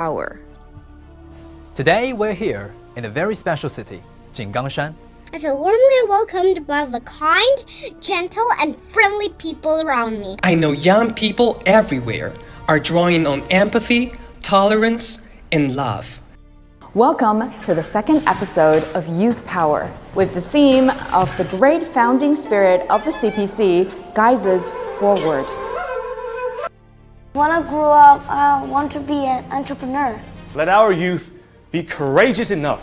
power. Today we're here in a very special city, Jinggangshan. I feel warmly welcomed by the kind, gentle, and friendly people around me. I know young people everywhere are drawing on empathy, tolerance, and love. Welcome to the second episode of Youth Power, with the theme of the great founding spirit of the CPC guides us forward. When I grow up, I want to be an entrepreneur. Let our youth be courageous enough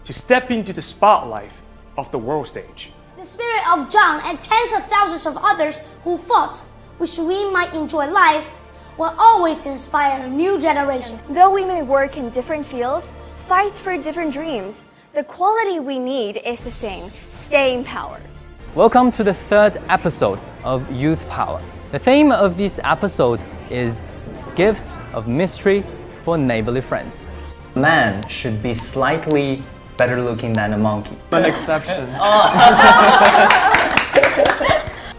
to step into the spotlight of the world stage. The spirit of Zhang and tens of thousands of others who fought, which we might enjoy life, will always inspire a new generation. Though we may work in different fields, fight for different dreams, the quality we need is the same: stay empowered. Welcome to the third episode of Youth Power. The theme of this episode is Gifts of Mystery for Neighborly Friends. Man should be slightly better looking than a monkey. An exception.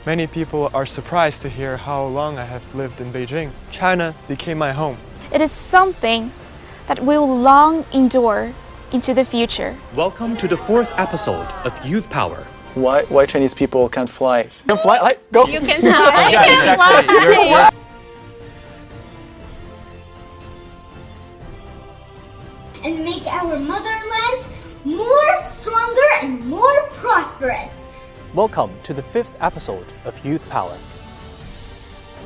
Many people are surprised to hear how long I have lived in Beijing. China became my home. It is something that will long endure into the future. Welcome to the fourth episode of Youth Power. Why Chinese people can't fly? You can fly, like, go! You can fly. Yeah, exactly. And make our motherland more stronger and more prosperous. Welcome to the fifth episode of Youth Power.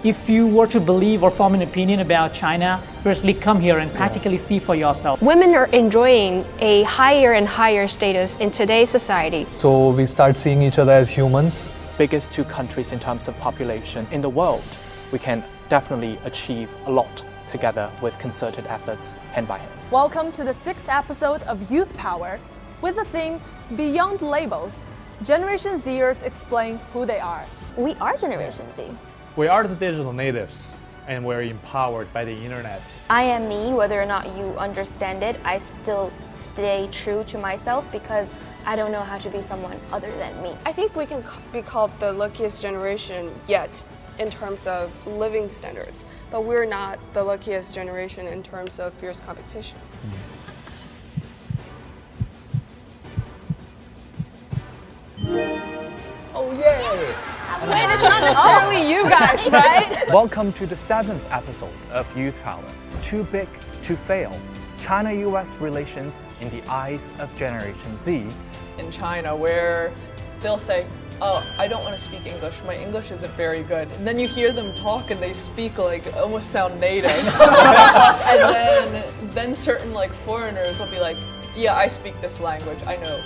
If you were to believe or form an opinion about China, firstly come here and practically see for yourself. Women are enjoying a higher and higher status in today's society. So we start seeing each other as humans. Biggest two countries in terms of population in the world. We can definitely achieve a lot together with concerted efforts, hand by hand. Welcome to the sixth episode of Youth Power with the theme Beyond Labels. Generation Zers explain who they are. We are Generation Z. We are the digital natives, and we're empowered by the internet. I am me, whether or not you understand it. I still stay true to myself because I don't know how to be someone other than me. I think we can be called the luckiest generation yet in terms of living standards, but we're not the luckiest generation in terms of fierce competition. Oh yay! Wait, it's not necessarily you guys, right? Welcome to the seventh episode of Youth Power. Too big to fail. China-US relations in the eyes of Generation Z. In China, where they'll say, "Oh, I don't want to speak English. My English isn't very good." And then you hear them talk and they speak like almost sound native. And then certain like foreigners will be like, "Yeah, I speak this language. I know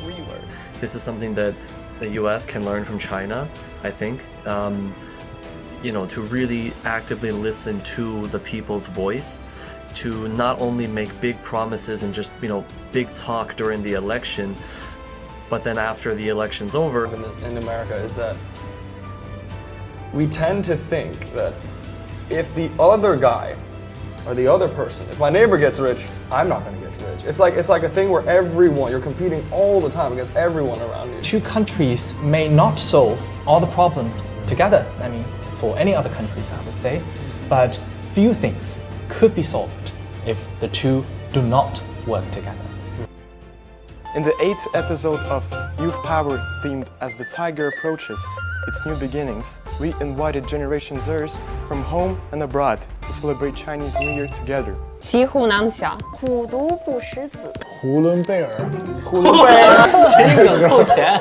3 words." This is something that the US can learn from China, I think. To really actively listen to the people's voice, to not only make big promises and just, big talk during the election, but then after the election's over. In America is that we tend to think that if the other guy or the other person, if my neighbor gets rich, I'm not going to get rich. It's like a thing where you're competing all the time against everyone around you. Two countries may not solve all the problems together. For any other countries, I would say. But few things could be solved if the two do not work together. In the 8th episode of Youth Power, themed as the tiger approaches its new beginnings, we invited Generation Zers from home and abroad to celebrate Chinese New Year together. 骑虎难下，虎毒不食子。呼伦贝尔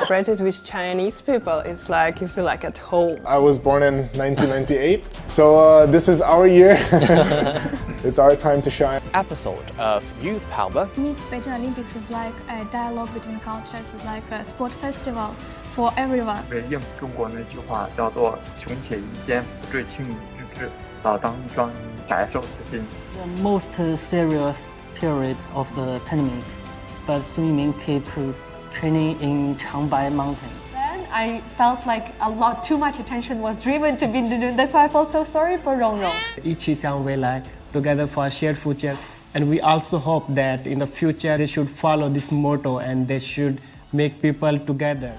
，Friendship with Chinese people is like you feel like at home. I was born in 1998, so this is our year. It's our time to shine. Episode of Youth Power. Beijing Olympics is like a dialogue between cultures, it's like a sport festival for everyone. 回应中国那句话叫做“穷且益坚，不坠青云之志，老当益壮，宅寿之心”。 The most serious period of the pandemic, but swimming keep training in Changbai Mountain. Then I felt like too much attention was driven to Bindunu. That's why I felt so sorry for Rongrong. 一起向未来 together for a shared future, and we also hope that in the future they should follow this motto and they should make people together.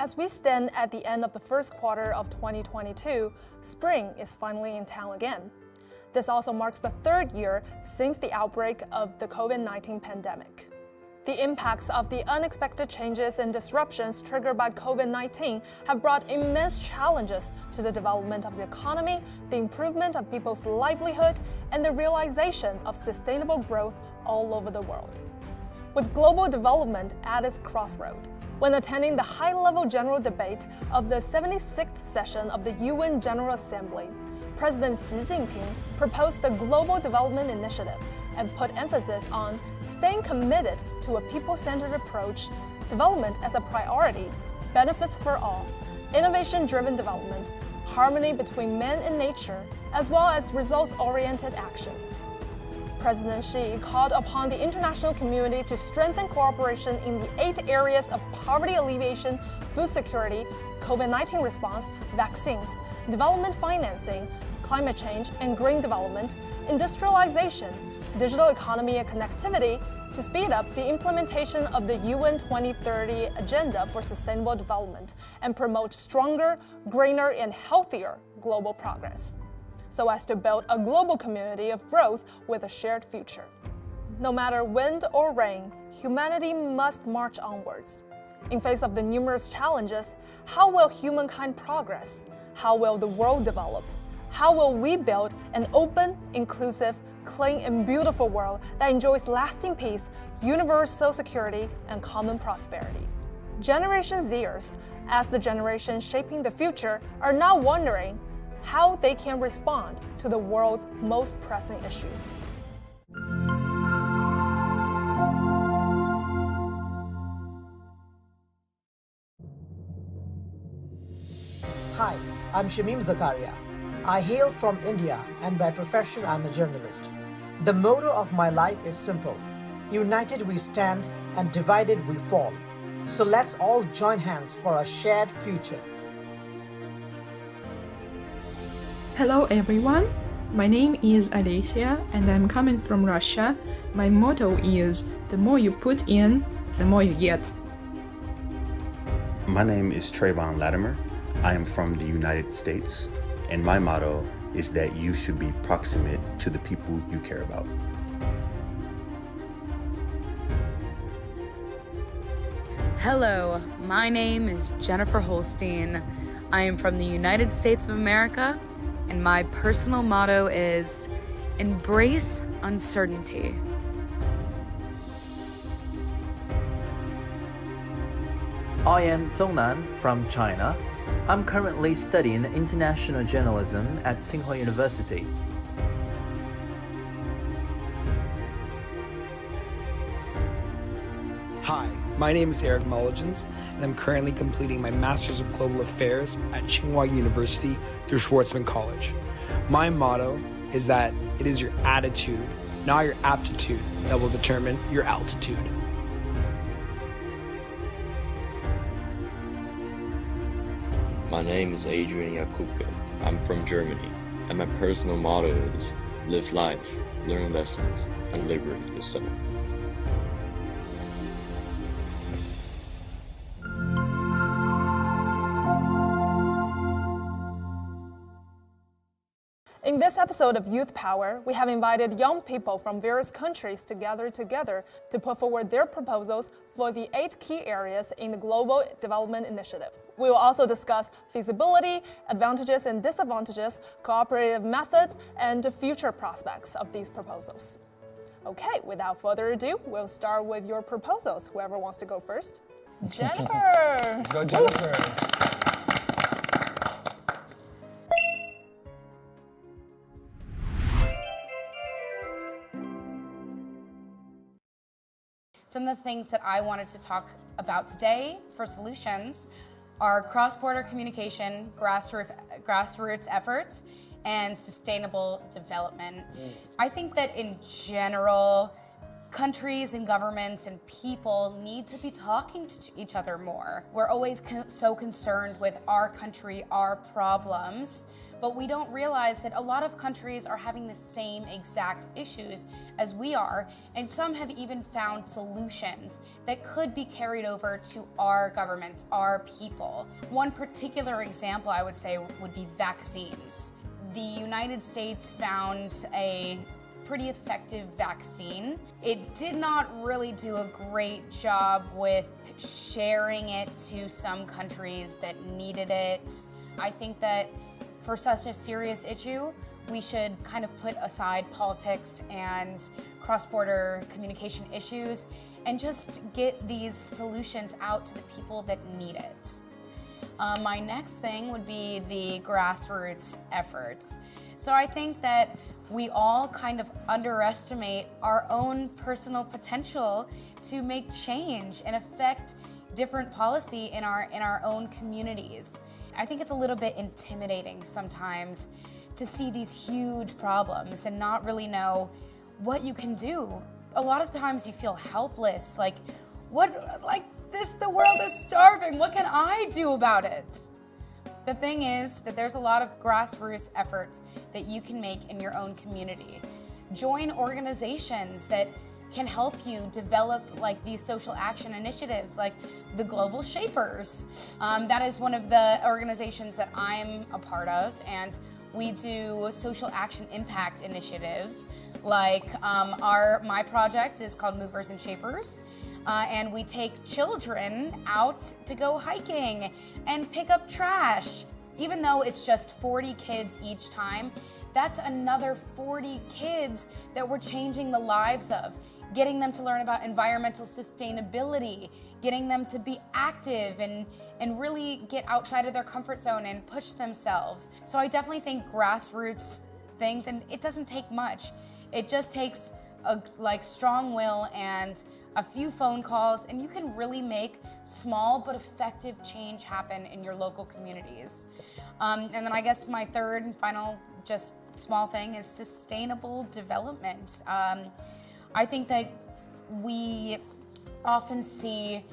As we stand at the end of the first quarter of 2022, spring is finally in town again. This also marks the third year since the outbreak of the COVID-19 pandemic. The impacts of the unexpected changes and disruptions triggered by COVID-19 have brought immense challenges to the development of the economy, the improvement of people's livelihood, and the realization of sustainable growth all over the world. With global development at its crossroad, when attending the high-level general debate of the 76th session of the UN General Assembly, President Xi Jinping proposed the Global Development Initiative and put emphasis on staying committed to a people-centered approach, development as a priority, benefits for all, innovation-driven development, harmony between man and nature, as well as results-oriented actions. President Xi called upon the international community to strengthen cooperation in the 8 areas of poverty alleviation, food security, COVID-19 response, vaccines, development financing, climate change and green development, industrialization, digital economy and connectivity to speed up the implementation of the UN 2030 Agenda for Sustainable Development and promote stronger, greener, and healthier global progress, so as to build a global community of growth with a shared future. No matter wind or rain, humanity must march onwards. In face of the numerous challenges, how will humankind progress? How will the world develop? How will we build an open, inclusive, clean, and beautiful world that enjoys lasting peace, universal security, and common prosperity? Generation Zers, as the generation shaping the future, are now wondering how they can respond to the world's most pressing issues. Hi, I'm Shamim Zakaria. I hail from India and by profession I'm a journalist. The motto of my life is simple: united we stand and divided we fall. So let's all join hands for a shared future. Hello everyone, my name is Alicia and I'm coming from Russia. My motto is, the more you put in, the more you get. My name is Trayvon Latimer. I am from the United States, and my motto is that you should be proximate to the people you care about. Hello, my name is Jennifer Holstein. I am from the United States of America, and my personal motto is embrace uncertainty. I am Zhongnan from China. I'm currently studying international journalism at Tsinghua University. Hi, my name is Eric Mulligans, and I'm currently completing my Master's of Global Affairs at Tsinghua University through Schwarzman College. My motto is that it is your attitude, not your aptitude, that will determine your altitude. My name is Adrian Jakubka. I'm from Germany, and my personal motto is live life, learn lessons, and liberate yourself. In this episode of Youth Power, we have invited young people from various countries to gather together to put forward their proposals for the 8 key areas in the Global Development Initiative. We will also discuss feasibility, advantages and disadvantages, cooperative methods, and the future prospects of these proposals. Okay, without further ado, we'll start with your proposals. Whoever wants to go first. Jennifer! Let's go, Jennifer! Some of the things that I wanted to talk about today for solutions are cross-border communication, grassroots efforts, and sustainable development. I think that in general, countries and governments and people need to be talking to each other more. We're always so concerned with our country, our problems, but we don't realize that a lot of countries are having the same exact issues as we are, and some have even found solutions that could be carried over to our governments, our people. One particular example I would say would be vaccines. The United States found a pretty effective vaccine. It did not really do a great job with sharing it to some countries that needed it. I think that for such a serious issue, we should kind of put aside politics and cross-border communication issues and just get these solutions out to the people that need it. My next thing would be the grassroots efforts. So I think that we all kind of underestimate our own personal potential to make change and affect different policy in our own communities. I think it's a little bit intimidating sometimes to see these huge problems and not really know what you can do. A lot of times you feel helpless, like the world is starving, what can I do about it? The thing is that there's a lot of grassroots efforts that you can make in your own community. Join organizations that can help you develop like these social action initiatives like the Global Shapers. That is one of the organizations that I'm a part of, and we do social action impact initiatives. Like my project is called Movers and Shapers. And we take children out to go hiking and pick up trash. Even though it's just 40 kids each time, that's another 40 kids that we're changing the lives of, getting them to learn about environmental sustainability, getting them to be active and really get outside of their comfort zone and push themselves. So I definitely think grassroots things, and it doesn't take much. It just takes a strong will and a few phone calls, and you can really make small but effective change happen in your local communities. And then I guess my third and final just small thing is sustainable development. I think that we often see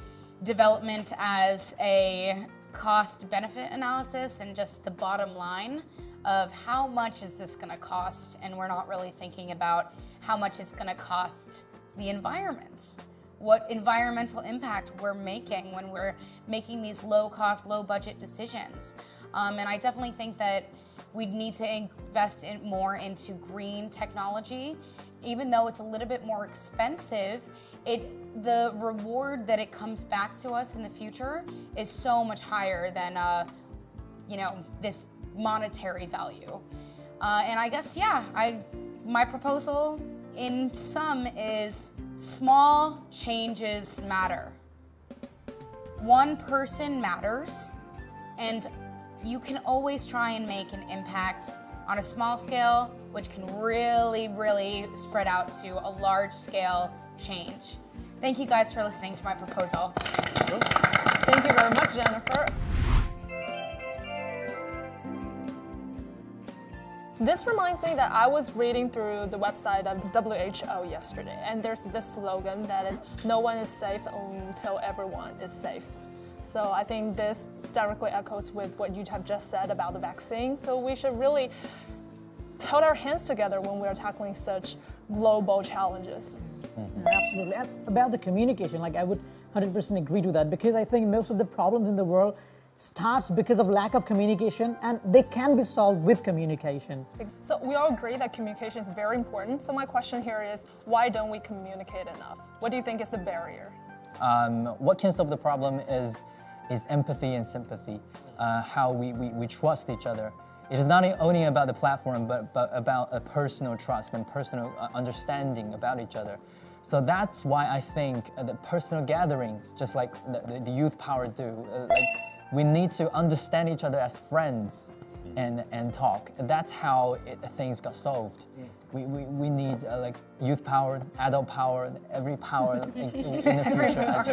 development as a cost-benefit analysis and just the bottom line of how much is this going to cost, and we're not really thinking about how much it's going to cost the environment, what environmental impact we're making when we're making these low-cost, low-budget decisions. And I definitely think that we need to invest more into green technology. Even though it's a little bit more expensive, the reward that it comes back to us in the future is so much higher than this monetary value. And I guess, my proposal in sum is small changes matter. One person matters, and you can always try and make an impact on a small scale, which can really, really spread out to a large scale change. Thank you guys for listening to my proposal. Thank you very much, Jennifer. This reminds me that I was reading through the website of WHO yesterday, and there's this slogan that is, "No one is safe until everyone is safe." So I think this directly echoes with what you have just said about the vaccine. So we should really put our hands together when we are tackling such global challenges. Absolutely. And about the communication, I would 100% agree to that, because I think most of the problems in the world starts because of lack of communication, and they can be solved with communication. So we all agree that communication is very important. So my question here is, why don't we communicate enough? What do you think is the barrier? What can solve the problem is empathy and sympathy, how we trust each other. It is not only about the platform, but about a personal trust and personal understanding about each other. So that's why I think the personal gatherings, just like the youth power do, we need to understand each other as friends and talk. And that's how things got solved. We need youth power, adult power, every power in the future.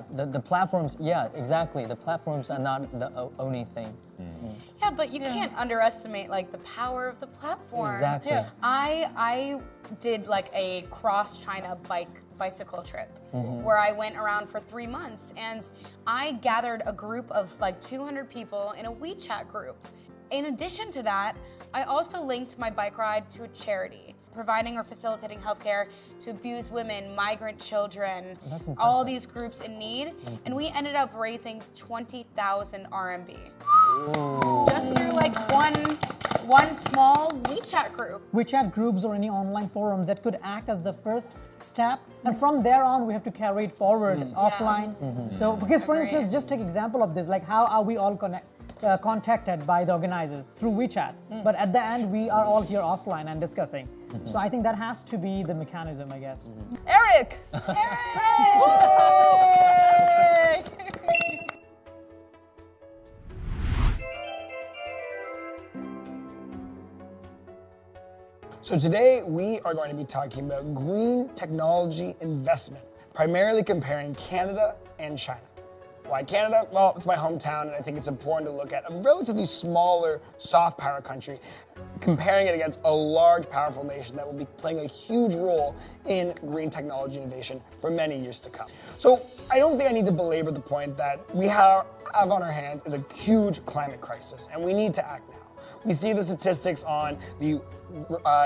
The platforms, exactly. The platforms are not the only things. Yeah, but you can't underestimate the power of the platform. Exactly. I did like a cross-China bicycle trip Mhm. where I went around for 3 months, and I gathered a group of like 200 people in a WeChat group. In addition to that, I also linked my bike ride to a charity, providing or facilitating healthcare to abused women, migrant children, That's all impressive. these groups in need, and we ended up raising 20,000 RMB. Just through like one small WeChat group. WeChat groups or any online forums that could act as the first step, and from there on we have to carry it forward offline. So because for instance, just take example of this, like how are we all contacted by the organizers through WeChat, but at the end we are all here offline and discussing. So I think that has to be the mechanism, I guess. Eric! So today we are going to be talking about green technology investment, primarily comparing Canada and China. Why Canada? Well, it's my hometown, and I think it's important to look at a relatively smaller soft power country, comparing it against a large, powerful nation that will be playing a huge role in green technology innovation for many years to come. So I don't think I need to belabor the point that we have on our hands is a huge climate crisis, and we need to act now. We see the statistics on the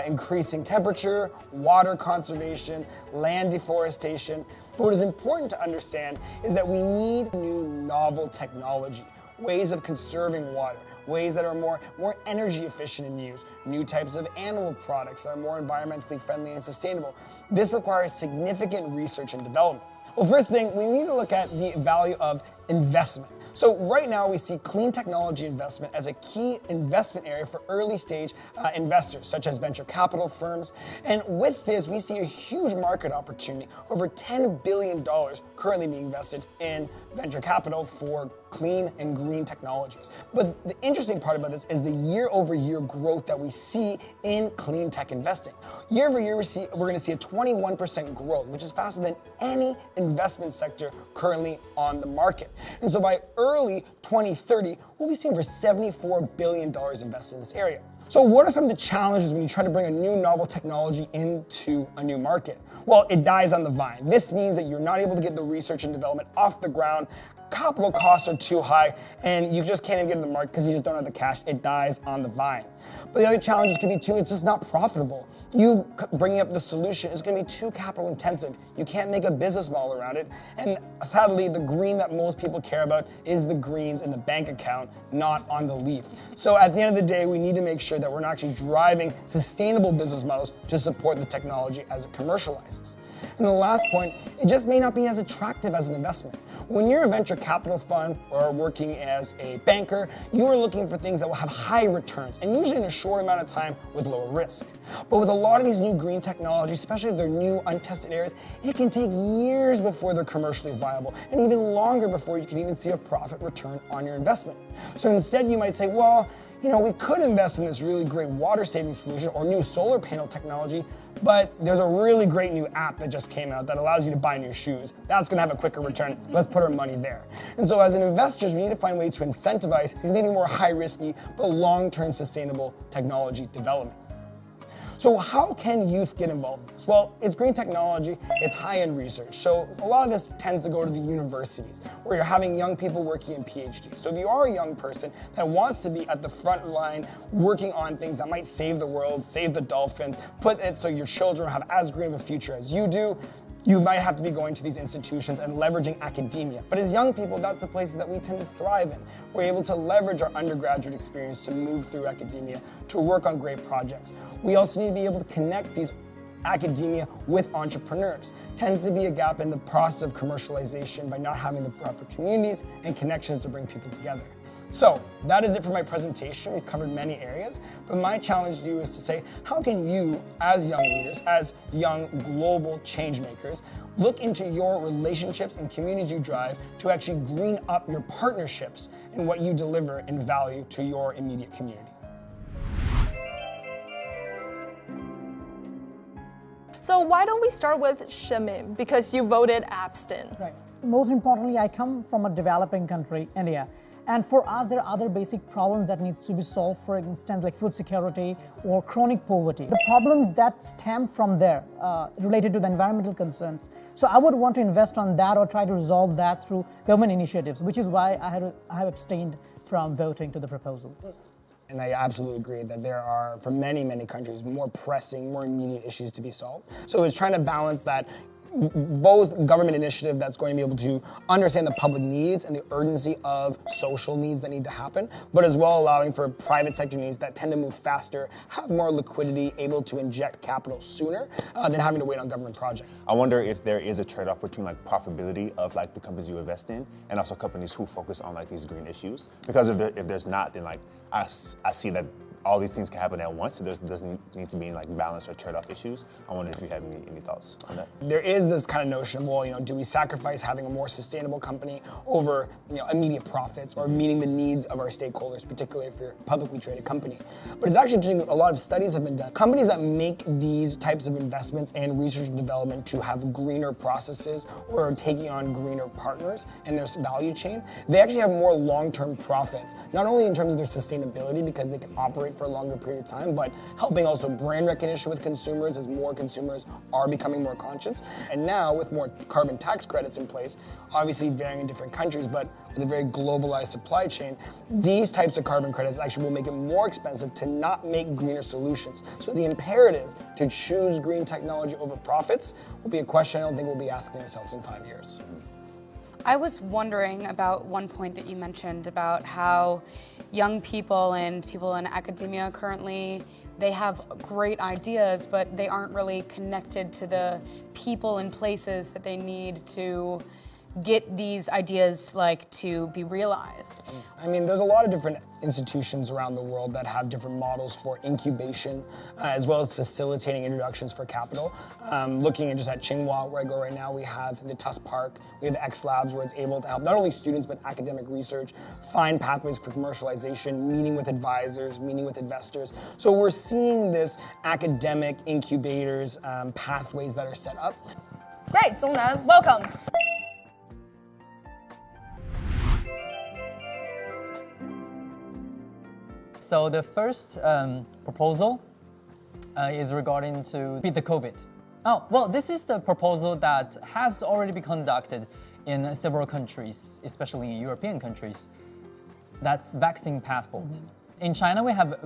increasing temperature, water conservation, land deforestation. But what is important to understand is that we need new novel technology, ways of conserving water, ways that are more energy efficient in use, new types of animal products that are more environmentally friendly and sustainable. This requires significant research and development. Well, first thing, we need to look at the value of investment. So right now we see clean technology investment as a key investment area for early stage investors, such as venture capital firms. And with this, we see a huge market opportunity, over $10 billion currently being invested in venture capital for clean and green technologies. But the interesting part about this is the year-over-year growth that we see in clean tech investing. Year over year, we're going to see a 21% growth, which is faster than any investment sector currently on the market. And so by early 2030, we'll be seeing over $74 billion invested in this area. So what are some of the challenges when you try to bring a new novel technology into a new market? Well, it dies on the vine. This means that you're not able to get the research and development off the ground. Capital costs are too high, and you just can't even get to the market because you just don't have the cash. It dies on the vine. But the other challenges could be too, it's just not profitable. You bringing up the solution is going to be too capital intensive. You can't make a business model around it. And sadly, the green that most people care about is the greens in the bank account, not on the leaf. So at the end of the day, we need to make sure that we're not actually driving sustainable business models to support the technology as it commercializes. And the last point, it just may not be as attractive as an investment. When you're a venture capital fund or working as a banker, you are looking for things that will have high returns, and usually in a short amount of time with lower risk. But with a lot of these new green technologies, especially if they're new, untested areas, it can take years before they're commercially viable, and even longer before you can even see a profit return on your investment. So instead, you might say, well, we could invest in this really great water saving solution or new solar panel technology, but there's a really great new app that just came out that allows you to buy new shoes. That's gonna have a quicker return. Let's put our money there. And so as an investors, we need to find ways to incentivize these maybe more high risky, but long-term sustainable technology development. So how can youth get involved in this? Well, it's green technology, it's high-end research. So a lot of this tends to go to the universities, where you're having young people working in PhDs. So if you are a young person that wants to be at the front line working on things that might save the world, save the dolphins, put it so your children have as green of a future as you do, you might have to be going to these institutions and leveraging academia. But as young people, that's the places that we tend to thrive in. We're able to leverage our undergraduate experience to move through academia, to work on great projects. We also need to be able to connect these academia with entrepreneurs. Tends to be a gap in the process of commercialization by not having the proper communities and connections to bring people together. So that is it for my presentation. We've covered many areas, but my challenge to you is to say, how can you, as young leaders, as young global change makers, look into your relationships and communities you drive to actually green up your partnerships and what you deliver in value to your immediate community? So why don't we start with Shamim, because you voted abstain. Right. Most importantly, I come from a developing country, India. And for us, there are other basic problems that need to be solved, for instance, like food security or chronic poverty. The problems that stem from there related to the environmental concerns. So I would want to invest on that or try to resolve that through government initiatives, which is why I have abstained from voting to the proposal. And I absolutely agree that there are, for many, many countries, more pressing, more immediate issues to be solved. So it's trying to balance that both government initiative that's going to be able to understand the public needs and the urgency of social needs that need to happen, but as well allowing for private sector needs that tend to move faster, have more liquidity, able to inject capital sooner than having to wait on government projects. I wonder if there is a trade-off between like profitability of like the companies you invest in and also companies who focus on like these green issues. Because if there's not, then like I see that all these things can happen at once, so there doesn't need to be like balance or trade-off issues. I wonder if you have any thoughts on that. There is this kind of notion of, well, do we sacrifice having a more sustainable company over, immediate profits or meeting the needs of our stakeholders, particularly if you're a publicly traded company? But it's actually interesting, a lot of studies have been done. Companies that make these types of investments and research and development to have greener processes or taking on greener partners in their value chain, they actually have more long-term profits, not only in terms of their sustainability because they can operate for a longer period of time, but helping also brand recognition with consumers as more consumers are becoming more conscious. And now with more carbon tax credits in place, obviously varying in different countries, but with a very globalized supply chain, these types of carbon credits actually will make it more expensive to not make greener solutions. So the imperative to choose green technology over profits will be a question I don't think we'll be asking ourselves in 5 years. I was wondering about one point that you mentioned about how young people and people in academia currently, they have great ideas, but they aren't really connected to the people and places that they need to get these ideas to be realized. I mean, there's a lot of different institutions around the world that have different models for incubation, as well as facilitating introductions for capital. Looking just at Tsinghua, where I go right now, we have the Tuss Park, we have X Labs, where it's able to help not only students, but academic research, find pathways for commercialization, meeting with advisors, meeting with investors. So we're seeing this academic incubators, pathways that are set up. Great, Zongnan, welcome. So the first proposal is regarding to beat the COVID. Oh, well, this is the proposal that has already been conducted in several countries, especially in European countries. That's vaccine passport. In China, we have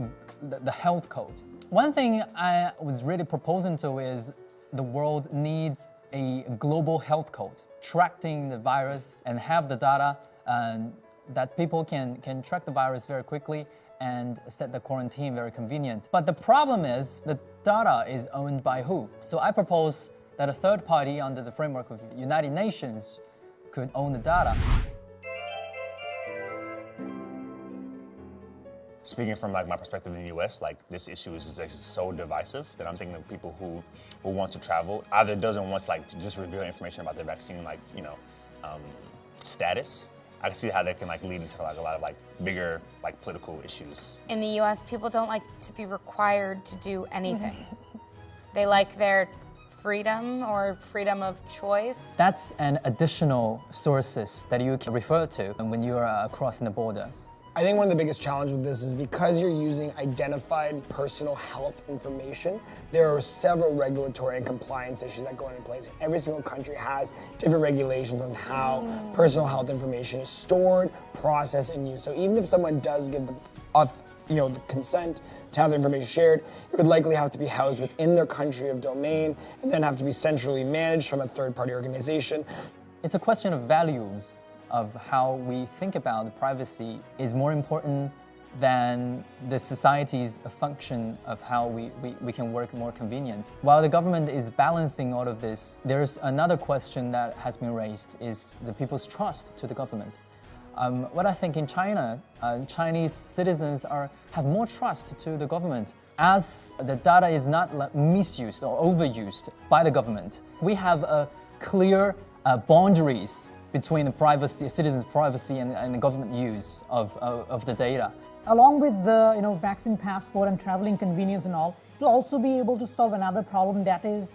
the health code. One thing I was really proposing to is the world needs a global health code, tracking the virus and have the data that people can track the virus very quickly and set the quarantine very convenient. But the problem is the data is owned by who? So I propose that a third party under the framework of the United Nations could own the data. Speaking from my perspective in the US, this issue is just so divisive that I'm thinking of people who want to travel either doesn't want to just reveal information about their vaccine status. I can see how that can lead into a lot of bigger political issues. In the US, people don't like to be required to do anything. They like their freedom or freedom of choice. That's an additional sources that you can refer to when you are crossing the borders. I think one of the biggest challenges with this is because you're using identified personal health information, there are several regulatory and compliance issues that go into place. Every single country has different regulations on how personal health information is stored, processed, and used. So even if someone does give the consent to have the information shared, it would likely have to be housed within their country of domain and then have to be centrally managed from a third-party organization. It's a question of values, of how we think about privacy is more important than the society's function of how we can work more convenient. While the government is balancing all of this, there's another question that has been raised, is the people's trust to the government. What I think in China, Chinese citizens have more trust to the government. As the data is not misused or overused by the government, we have a clear boundaries between the citizens' privacy and the government use of the data. Along with the vaccine passport and traveling convenience and all, it'll also be able to solve another problem, that is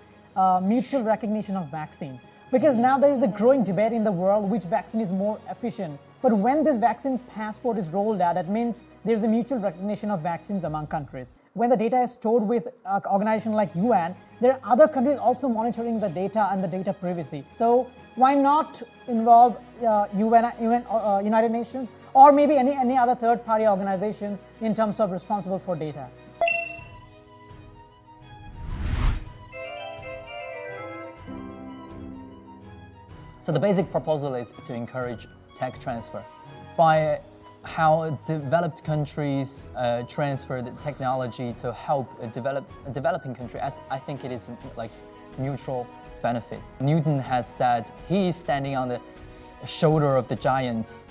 mutual recognition of vaccines. Because now there is a growing debate in the world which vaccine is more efficient But when this vaccine passport is rolled out, that means there's a mutual recognition of vaccines among countries. When the data is stored with an organization like UN, there are other countries also monitoring the data and the data privacy. So why not involve United Nations or maybe any other third-party organizations in terms of responsible for data? So the basic proposal is to encourage tech transfer by how developed countries transfer the technology to help a developing country, as I think it is like mutual benefit. Newton has said he is standing on the shoulder of the giants.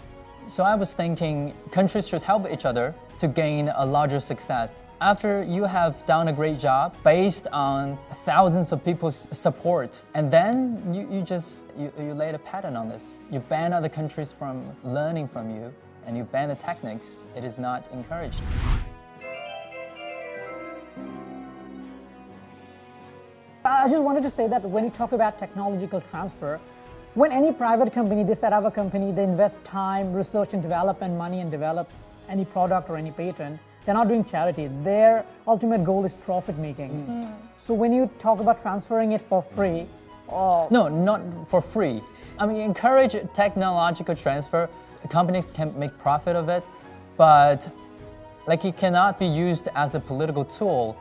So I was thinking countries should help each other to gain a larger success. After you have done a great job based on thousands of people's support, and then you lay a pattern on this. You ban other countries from learning from you, and you ban the techniques. It is not encouraged. I just wanted to say that when you talk about technological transfer, when any private company, they set up a company, they invest time, research and development money and develop any product or any patent, they're not doing charity. Their ultimate goal is profit making. So when you talk about transferring it for free, no, not for free. I mean, encourage technological transfer. Companies can make profit of it, but like it cannot be used as a political tool.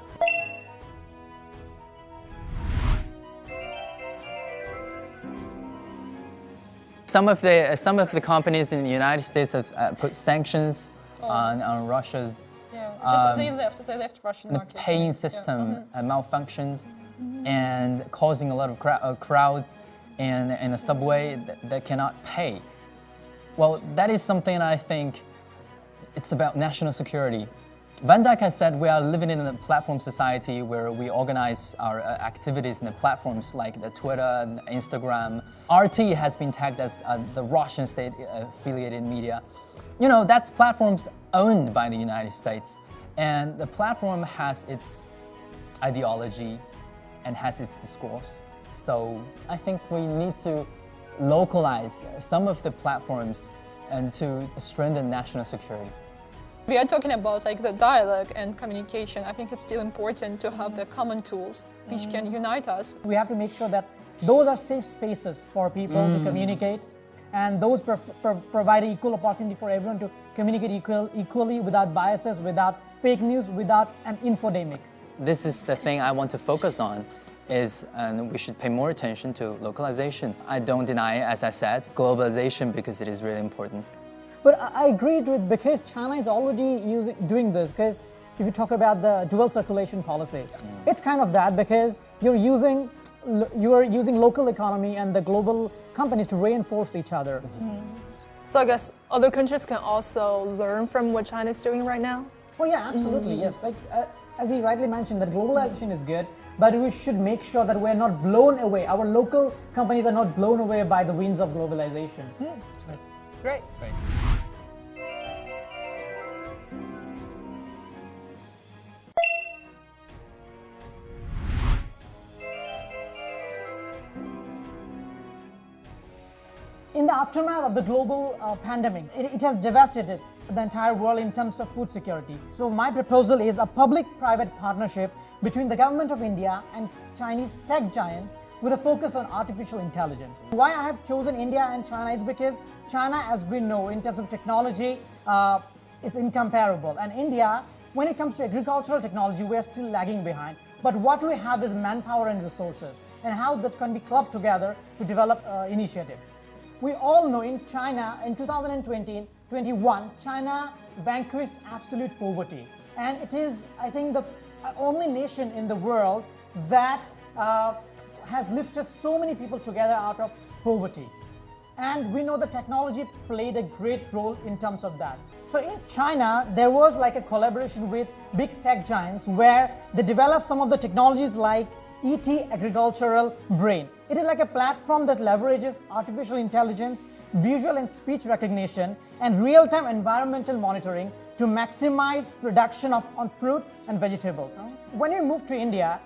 Some of the companies in the United States have put sanctions on Russia's. Yeah, just they left Russian the market. paying system malfunctioned and causing a lot of crowds in the subway that cannot pay. Well, that is something I think it's about national security. Van Dyck has said we are living in a platform society where we organize our activities in the platforms like the Twitter and Instagram. RT has been tagged as the Russian state affiliated media. You know, that's platforms owned by the United States. And the platform has its ideology and has its discourse. So I think we need to localize some of the platforms and to strengthen national security. We are talking about like the dialogue and communication. I think it's still important to have the common tools which can unite us. We have to make sure that those are safe spaces for people to communicate, and those provide equal opportunity for everyone to communicate equally without biases, without fake news, without an infodemic. This is the thing I want to focus on, and we should pay more attention to localization. I don't deny, as I said, globalization because it is really important. But I agreed with, because China is already doing this, because if you talk about the dual circulation policy, it's kind of that, because you are using local economy and the global companies to reinforce each other. So I guess other countries can also learn from what China is doing right now? Oh yeah, absolutely, yes. Like, as he rightly mentioned, that globalization is good, but we should make sure that we're not blown away. Our local companies are not blown away by the winds of globalization. Great. In the aftermath of the global pandemic, it has devastated the entire world in terms of food security. So my proposal is a public-private partnership between the government of India and Chinese tech giants with a focus on artificial intelligence. Why I have chosen India and China is because China, as we know, in terms of technology, is incomparable. And India, when it comes to agricultural technology, we are still lagging behind. But what we have is manpower and resources, and how that can be clubbed together to develop initiative. We all know in China, in 2021, China vanquished absolute poverty. And it is, I think, the only nation in the world that has lifted so many people together out of poverty. And we know the technology played a great role in terms of that. So in China, there was like a collaboration with big tech giants where they developed some of the technologies like ET Agricultural Brain. It is like a platform that leverages artificial intelligence, visual and speech recognition, and real-time environmental monitoring to maximize production on fruit and vegetables. When we move to India,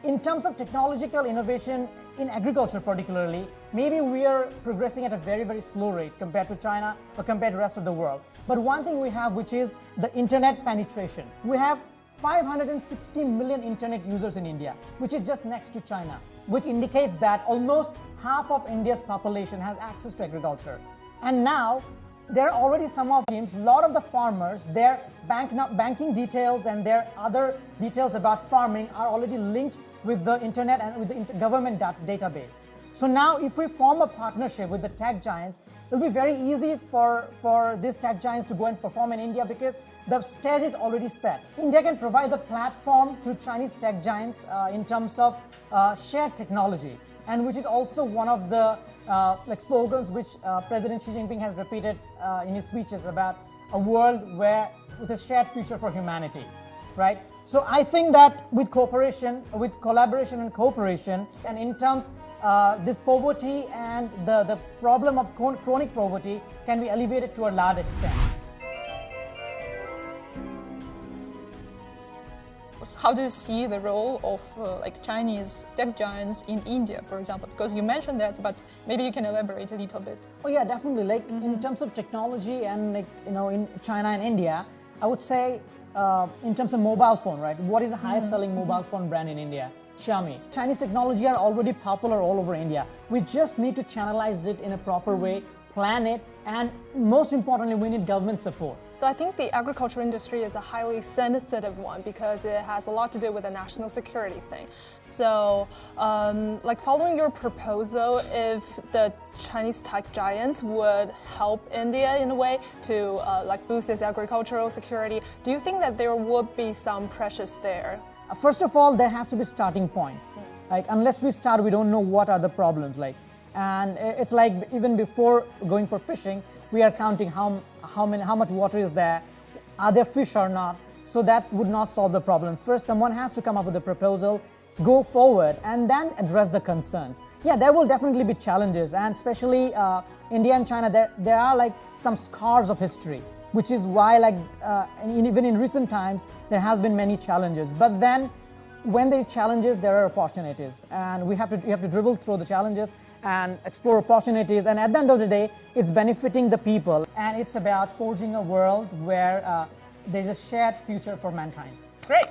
in terms of technological innovation in agriculture particularly, maybe we are progressing at a very, very slow rate compared to China or compared to the rest of the world. But one thing we have, which is the internet penetration. We have 560 million internet users in India, which is just next to China, which indicates that almost half of India's population has access to agriculture. And now, there are already some of teams, a lot of the farmers, their banking details and their other details about farming are already linked with the internet and with the government database. So now if we form a partnership with the tech giants, it'll be very easy for these tech giants to go and perform in India because the stage is already set. India can provide the platform to Chinese tech giants in terms of shared technology, and which is also one of the slogans which President Xi Jinping has repeated in his speeches about a world with a shared future for humanity, right? So I think that with cooperation, with collaboration and cooperation, and in terms this poverty and the problem of chronic poverty can be alleviated to a large extent. How do you see the role of Chinese tech giants in India, for example? Because you mentioned that, but maybe you can elaborate a little bit. Oh yeah, definitely. In terms of technology and in China and India, I would say in terms of mobile phone, right? What is the highest selling mobile phone brand in India? Xiaomi. Chinese technology are already popular all over India. We just need to channelize it in a proper way, plan it, and most importantly, we need government support. So I think the agriculture industry is a highly sensitive one because it has a lot to do with the national security thing. So following your proposal, if the Chinese tech giants would help India in a way to boost its agricultural security, do you think that there would be some pressures there? First of all, there has to be a starting point. Unless we start, we don't know what are the problems. And it's like even before going for fishing, we are counting how much water is there, are there fish or not. So that would not solve the problem. First, someone has to come up with a proposal, go forward, and then address the concerns. Yeah, there will definitely be challenges, and especially India and China, there are some scars of history, which is why and even in recent times, there has been many challenges. But then when there are challenges, there are opportunities, and you have to dribble through the challenges and explore opportunities, and at the end of the day, it's benefiting the people, and it's about forging a world where there's a shared future for mankind. Great.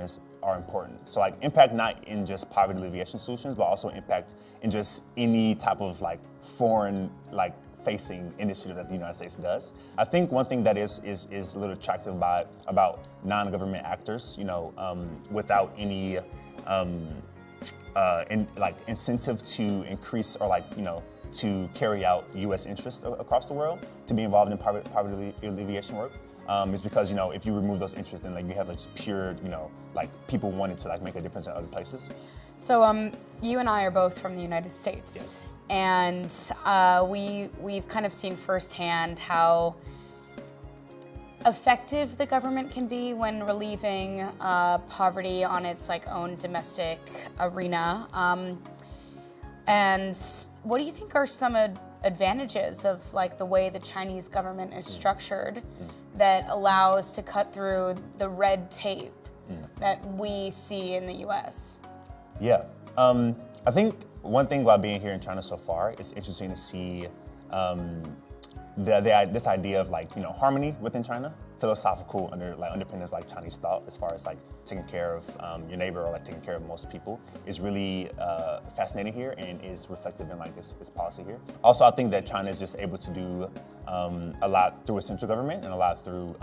governments are important. So like impact not in just poverty alleviation solutions, but also impact in just any type of like foreign like facing initiative that the United States does. I think one thing that is a little attractive about non-government actors, without any incentive to increase or to carry out U.S. interests across the world, to be involved in poverty alleviation work, is because if you remove those interests, then you have just pure people wanting to make a difference in other places. So you and I are both from the United States. Yes. And we've kind of seen firsthand how effective the government can be when relieving poverty on its own domestic arena. And what do you think are some advantages of the way the Chinese government is structured that allows to cut through the red tape that we see in the U.S.? Yeah, I think one thing about being here in China so far, it's interesting to see this idea of harmony within China, philosophical underpinnings Chinese thought as far as taking care of your neighbor or taking care of most people is really fascinating here and is reflective in its policy here. Also, I think that China is just able to do a lot through a central government and a lot through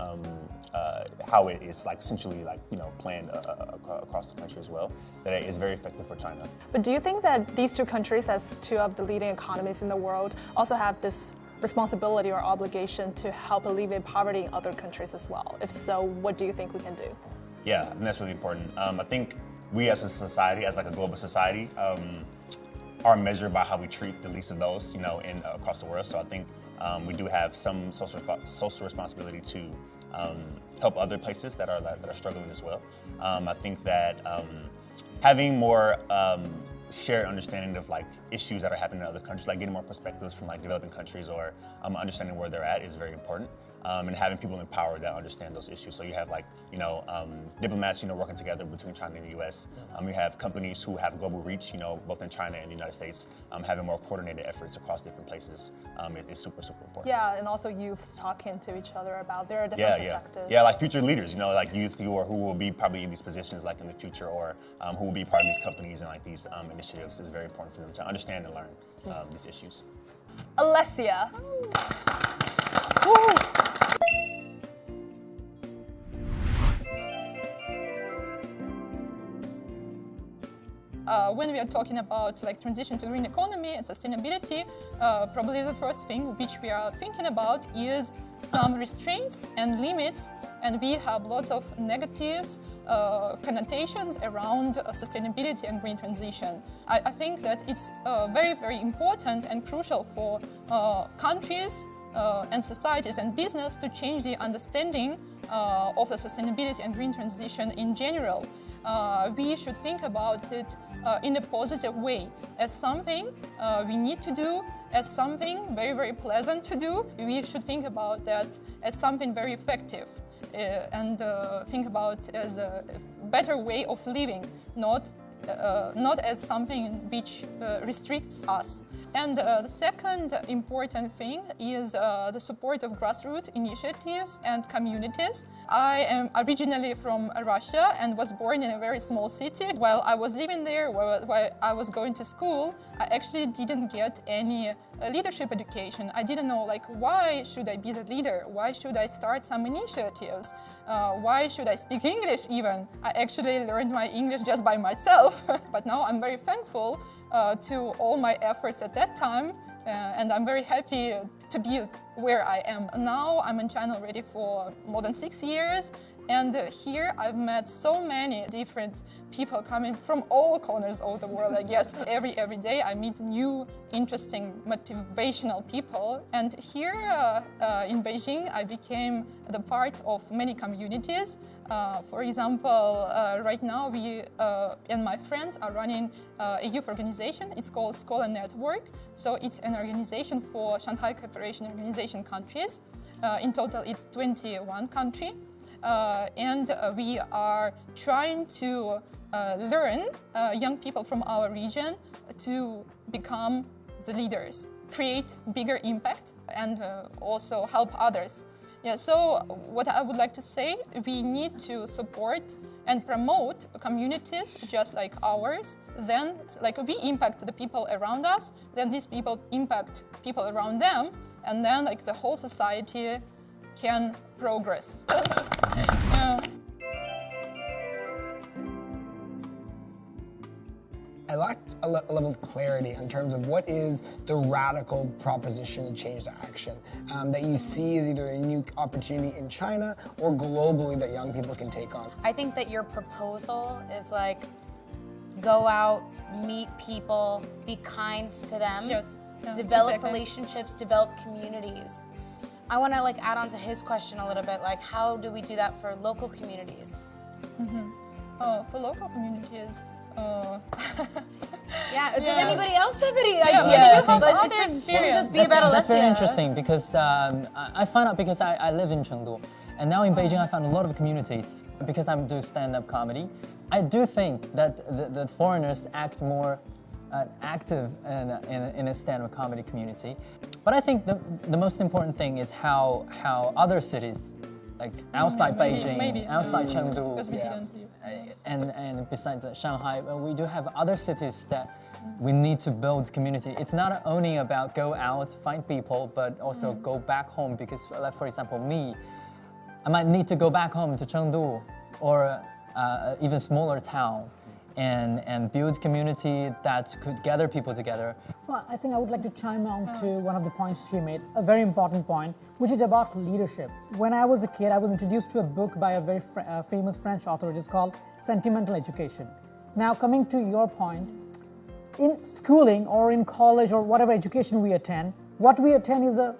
how it is centrally planned across the country as well, that it is very effective for China. But do you think that these two countries, as two of the leading economies in the world, also have this responsibility or obligation to help alleviate poverty in other countries as well? If so, what do you think we can do? Yeah, and that's really important. I think we as a society, as a global society, are measured by how we treat the least of those, across the world. So I think we do have some social responsibility to help other places that are struggling as well. I think that having more shared understanding of issues that are happening in other countries, getting more perspectives from developing countries or understanding where they're at is very important. And having people in power that understand those issues. So you have diplomats, working together between China and the U.S. You have companies who have global reach, both in China and the United States, having more coordinated efforts across different places is super, super important. Yeah, and also youths talking to each other about their different perspectives. Yeah, future leaders, youth who will be probably in these positions in the future, or who will be part of these companies and these initiatives. Is very important for them to understand and learn these issues. Alessia. When we are talking about transition to green economy and sustainability, probably the first thing which we are thinking about is some restraints and limits, and we have lots of negatives connotations around sustainability and green transition. I think that it's very, very important and crucial for countries and societies and business to change the understanding of the sustainability and green transition in general. We should think about it in a positive way, as something we need to do, as something very, very pleasant to do. We should think about that as something very effective and think about it as a better way of living, not as something which restricts us. And the second important thing is the support of grassroots initiatives and communities. I am originally from Russia and was born in a very small city. While I was living there, while I was going to school, I actually didn't get any leadership education. I didn't know why should I be the leader? Why should I start some initiatives? Why should I speak English even? I actually learned my English just by myself. But now I'm very thankful to all my efforts at that time, and I'm very happy to be where I am. Now I'm in China already for more than 6 years, and here I've met so many different people coming from all corners of the world, I guess. Every day I meet new, interesting, motivational people, and here in Beijing I became the part of many communities. For example, right now we and my friends are running a youth organization. It's called Scholar Network. So it's an organization for Shanghai Cooperation Organization countries. In total, it's 21 countries. And we are trying to learn young people from our region to become the leaders, create bigger impact, and also help others. Yeah, so what I would like to say, we need to support and promote communities just like ours. Then, like, we impact the people around us, then these people impact people around them, and then, like, the whole society can progress. Yeah. I lacked a level of clarity in terms of what is the radical proposition and change to action that you see as either a new opportunity in China or globally that young people can take on. I think that your proposal is like, go out, meet people, be kind to them, develop relationships, develop communities. I want to like add on to his question a little bit, like how do we do that for local communities? For local communities, yeah, does anybody else have any Yeah, ideas? but But other it just experience. shouldn't just be about That's very Alessia. interesting because I found out because I live in Chengdu, and now in Beijing I found a lot of communities because I do stand-up comedy. I do think that the foreigners act more active in a stand-up comedy community, but I think the most important thing is how other cities, like outside Beijing, outside Chengdu, because we didn't leave. and besides Shanghai, we do have other cities that we need to build community. It's not only about go out, find people, but also go back home because, like, for example, me, I might need to go back home to Chengdu or even smaller town and build community that could gather people together. Well, I think I would like to chime on to one of the points she made, a very important point, which is about leadership. When I was a kid, I was introduced to a book by a very famous French author. It is called Sentimental Education. Now, coming to your point, in schooling or in college or whatever education we attend, what we attend is a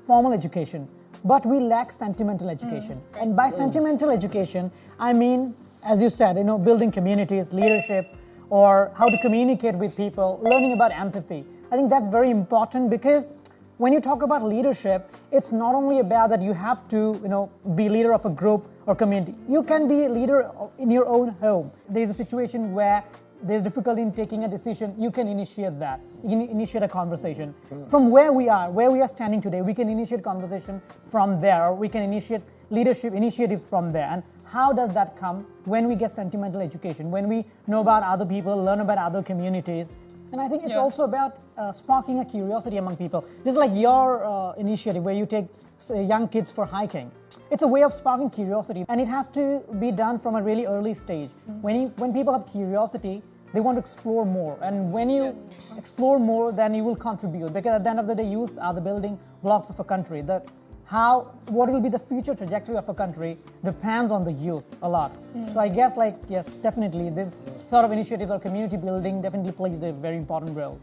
formal education, but we lack sentimental education. And by sentimental education, I mean, as you said, building communities, leadership, or how to communicate with people, learning about empathy. I think that's very important because when you talk about leadership, it's not only about that you have to, be leader of a group or community. You can be a leader in your own home. There's a situation where there's difficulty in taking a decision, you can initiate that. You can initiate a conversation. From where we are standing today, we can initiate conversation from there, or we can initiate leadership initiatives from there. And how does that come? When we get sentimental education, when we know about other people, learn about other communities. And I think it's also about sparking a curiosity among people. Just like your initiative where you take young kids for hiking. It's a way of sparking curiosity, and it has to be done from a really early stage. When people have curiosity, they want to explore more. And when you explore more, then you will contribute. Because at the end of the day, youth are the building blocks of a country. What will be the future trajectory of a country depends on the youth a lot. So I guess, yes, definitely, this sort of initiative or community building definitely plays a very important role.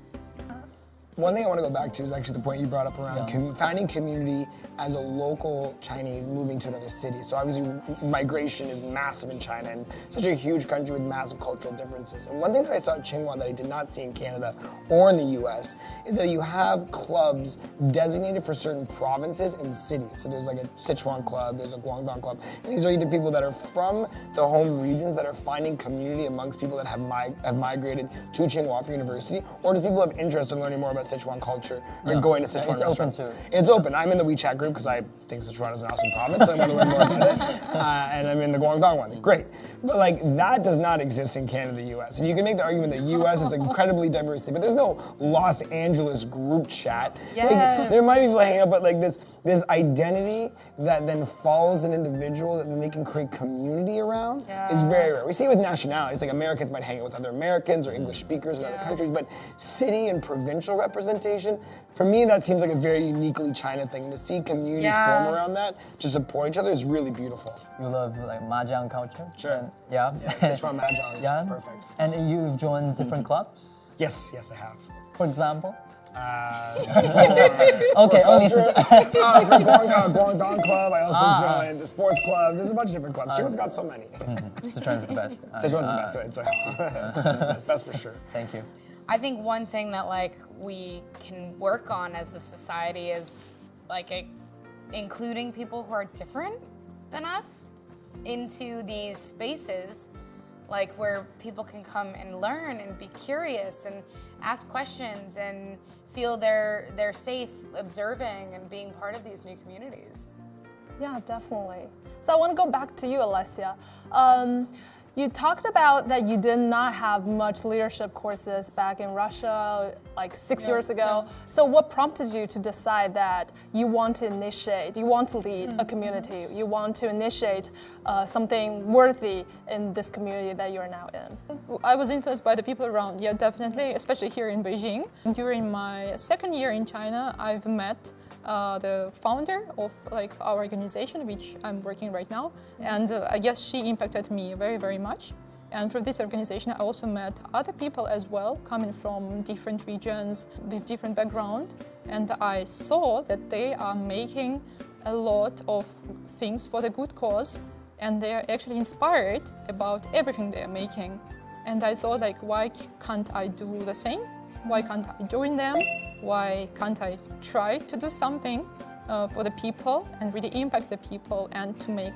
One thing I want to go back to is actually the point you brought up around finding community as a local Chinese moving to another city. So obviously migration is massive in China and such a huge country with massive cultural differences. And one thing that I saw at Tsinghua that I did not see in Canada or in the US is that you have clubs designated for certain provinces and cities. So there's like a Sichuan club, there's a Guangdong club. And these are either people that are from the home regions that are finding community amongst people that have migrated to Tsinghua for university, or just people who have interest in learning more about Sichuan culture and going to Sichuan restaurants. It's open. I'm in the WeChat group because I think Sichuan is an awesome province, so I want to learn more about it. And I'm in the Guangdong one. Great. But that does not exist in Canada, the US. And you can make the argument that US is incredibly diverse, but there's no Los Angeles group chat. There might be people hanging out, but this identity that then follows an individual that then they can create community around is very rare. We see it with nationalities, like Americans might hang out with other Americans or English speakers in other countries, but city and provincial representation, for me that seems like a very uniquely China thing. To see communities form around that, to support each other is really beautiful. You love mahjong culture? Sure. Yeah. Sichuan mahjong is perfect. And you've joined different clubs? Yes, I have. For example? Okay, only Guangdong Club. I also joined the sports clubs. There's a bunch of different clubs. Tsinhua's got so many. Sichuan's the best. Sichuan's the best. It's best for sure. Thank you. I think one thing that we can work on as a society is including people who are different than us into these spaces, where people can come and learn and be curious and ask questions and feel they're safe observing and being part of these new communities. Yeah, definitely. So I want to go back to you, Alessia. You talked about that you did not have much leadership courses back in Russia like 6 years ago. So what prompted you to decide that you want to initiate, you want to lead a community, you want to initiate something worthy in this community that you're now in? I was influenced by the people around, yeah, definitely, especially here in Beijing. During my second year in China, I've met the founder of like our organization, which I'm working right now, and I guess she impacted me very, very much. And from this organization, I also met other people as well, coming from different regions with different background, and I saw that they are making a lot of things for the good cause, and they are actually inspired about everything they are making. And I thought, like, why can't I do the same? Why can't I join them? Why can't I try to do something for the people and really impact the people and to make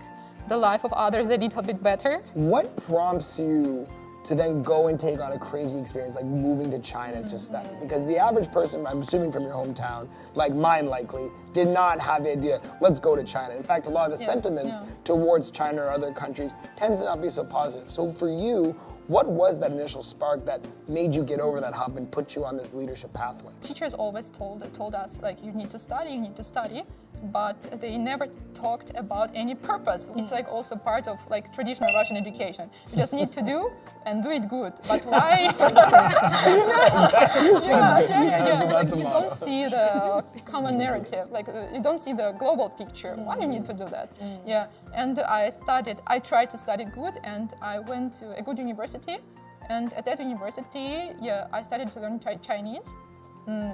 the life of others a little bit better? What prompts you to then go and take on a crazy experience like moving to China to study? Because the average person, I'm assuming from your hometown, like mine likely, did not have the idea, let's go to China. In fact, a lot of the sentiments towards China or other countries tends to not be so positive. So for you, what was that initial spark that made you get over that hump and put you on this leadership pathway? Teachers always told us, like, you need to study, but they never talked about any purpose. It's like also part of like traditional Russian education. You just need to do and do it good. But why? You don't see the common narrative. Like you don't see the global picture. Why you need to do that? Yeah. And I tried to study good, and I went to a good university. And at that university, I started to learn Chinese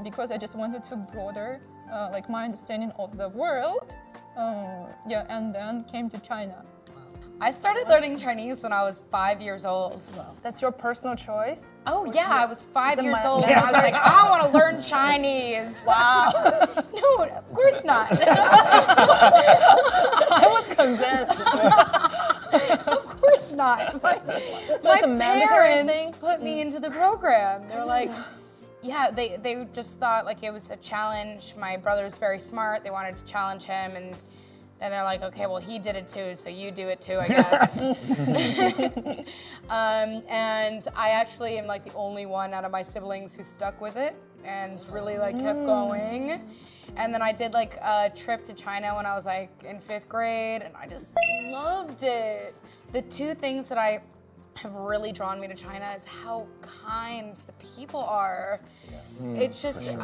because I just wanted to broaden like my understanding of the world, and then came to China. I started learning Chinese when I was 5 years old. That's your personal choice? Oh yeah, I was 5 years old and I was like, I want to learn Chinese. Wow. No, of course not. I was convinced. Of course not. My it's a mandatory parents thing? put me into the program. They were like, yeah, they just thought like it was a challenge. My brother's very smart. They wanted to challenge him, and then they're like, okay, well, he did it too, so you do it too, I guess. And I actually am like the only one out of my siblings who stuck with it and really like kept going. And then I did like a trip to China when I was like in 5th grade, and I just loved it. The two things that I have really drawn me to China is how kind the people are. It's just,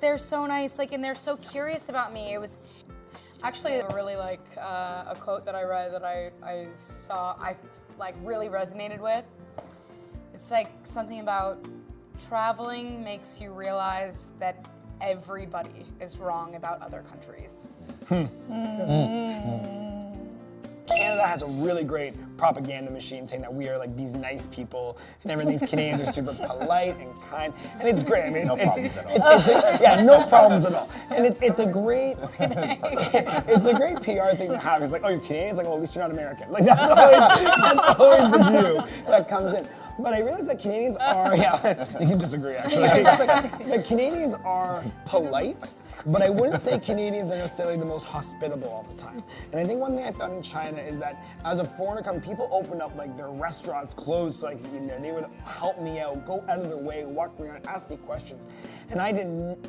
they're so nice, like, and they're so curious about me. It was actually really like a quote that I read that I saw, I like really resonated with. It's like something about traveling makes you realize that everybody is wrong about other countries. Canada has a really great propaganda machine saying that we are like these nice people and everything's Canadians are super polite and kind, and it's great. I mean, no problems at all. And it's a great PR thing to have. It's like, oh, you're Canadian. It's like, oh, at least you're not American. Like that's always the view that comes in. But I realize that Canadians are, you can disagree actually. That Canadians are polite, but I wouldn't say Canadians are necessarily the most hospitable all the time. And I think one thing I found in China is that as a foreigner coming, people open up like their restaurants closed, like, you know, they would help me out, go out of their way, walk me around, ask me questions. And I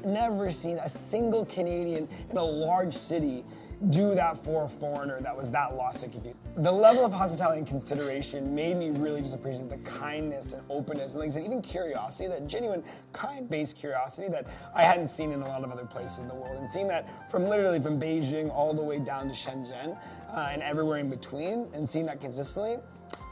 never seen a single Canadian in a large city do that for a foreigner that was that lost. Like, the level of hospitality and consideration made me really just appreciate the kindness and openness and, like I said, even curiosity, that genuine kind-based curiosity that I hadn't seen in a lot of other places in the world. And seeing that from literally from Beijing all the way down to Shenzhen and everywhere in between, and seeing that consistently,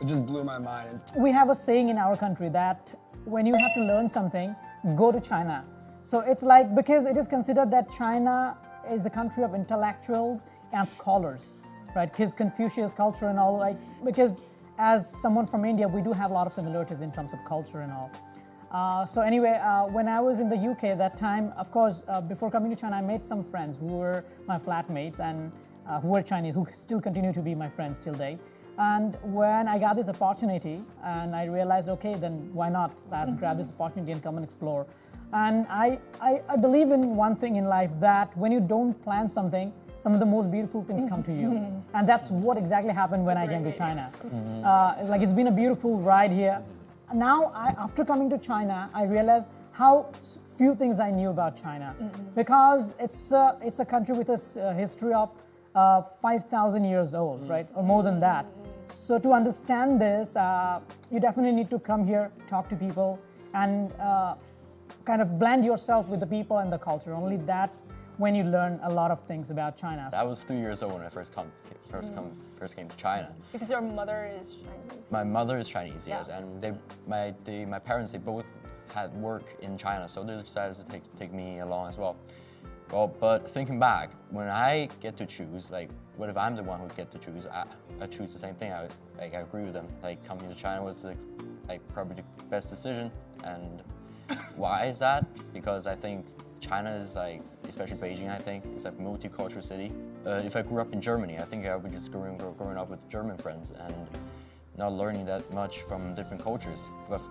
it just blew my mind. We have a saying in our country that when you have to learn something, go to China. So it's like, because it is considered that China is a country of intellectuals and scholars, right? Because Confucius culture and all, like, because as someone from India, we do have a lot of similarities in terms of culture and all. So anyway, when I was in the UK at that time, of course, before coming to China, I made some friends who were my flatmates and who were Chinese, who still continue to be my friends till date. And when I got this opportunity and I realized, okay, then why not? Let's grab this opportunity and come and explore. And I believe in one thing in life, that when you don't plan something, some of the most beautiful things come to you. And that's what exactly happened when I came to China. It's been a beautiful ride here. Now, after coming to China, I realized how few things I knew about China, because it's a country with a history of 5,000 years old, right, or more than that. So to understand this, you definitely need to come here, talk to people, and kind of blend yourself with the people and the culture. Only that's when you learn a lot of things about China. I was 3 years old when I first came to China. Because your mother is Chinese. My mother is Chinese, yes, and my parents, they both had work in China, so they decided to take me along as well. Well, but thinking back, when I get to choose, like, what if I'm the one who get to choose? I choose the same thing. I agree with them. Like, coming to China was probably the best decision. And why is that? Because I think China is especially Beijing, I think, is a multicultural city. If I grew up in Germany, I think I would just growing up with German friends and not learning that much from different cultures. But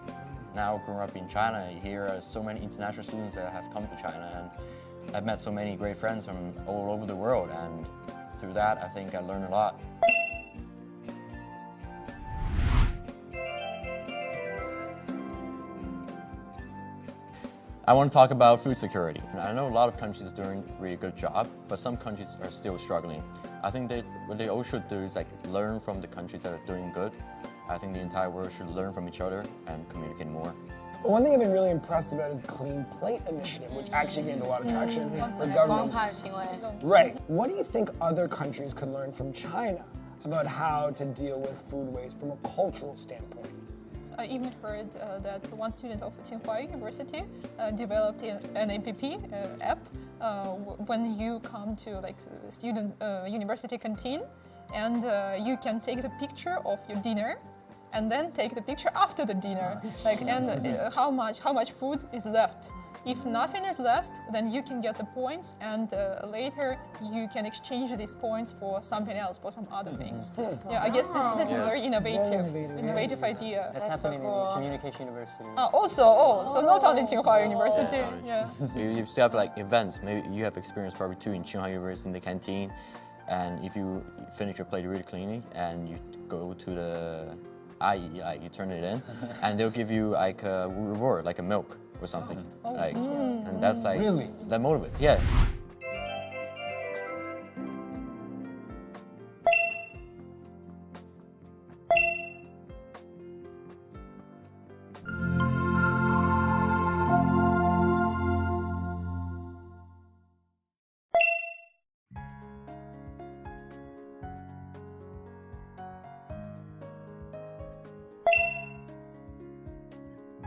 now growing up in China, here are so many international students that have come to China, and I've met so many great friends from all over the world, and through that, I think I learned a lot. I want to talk about food security. I know a lot of countries are doing a really good job, but some countries are still struggling. I think what they all should do is learn from the countries that are doing good. I think the entire world should learn from each other and communicate more. One thing I've been really impressed about is the Clean Plate initiative, which actually gained a lot of traction for government. Right. What do you think other countries could learn from China about how to deal with food waste from a cultural standpoint? I even heard that one student of Tsinghua University developed an app when you come to student university canteen, and you can take the picture of your dinner and then take the picture after the dinner, how much food is left. If nothing is left, then you can get the points, and later you can exchange these points for something else, for some other things. Yeah, I guess this is very innovative idea. That's happening in Communication University. So not only Tsinghua University. Yeah. You still have events. Maybe you have experience probably too in Tsinghua University in the canteen, and if you finish your plate really cleanly and you go to the you turn it in, and they'll give you a reward, like a milk or something. And that's really? That motivates, yeah.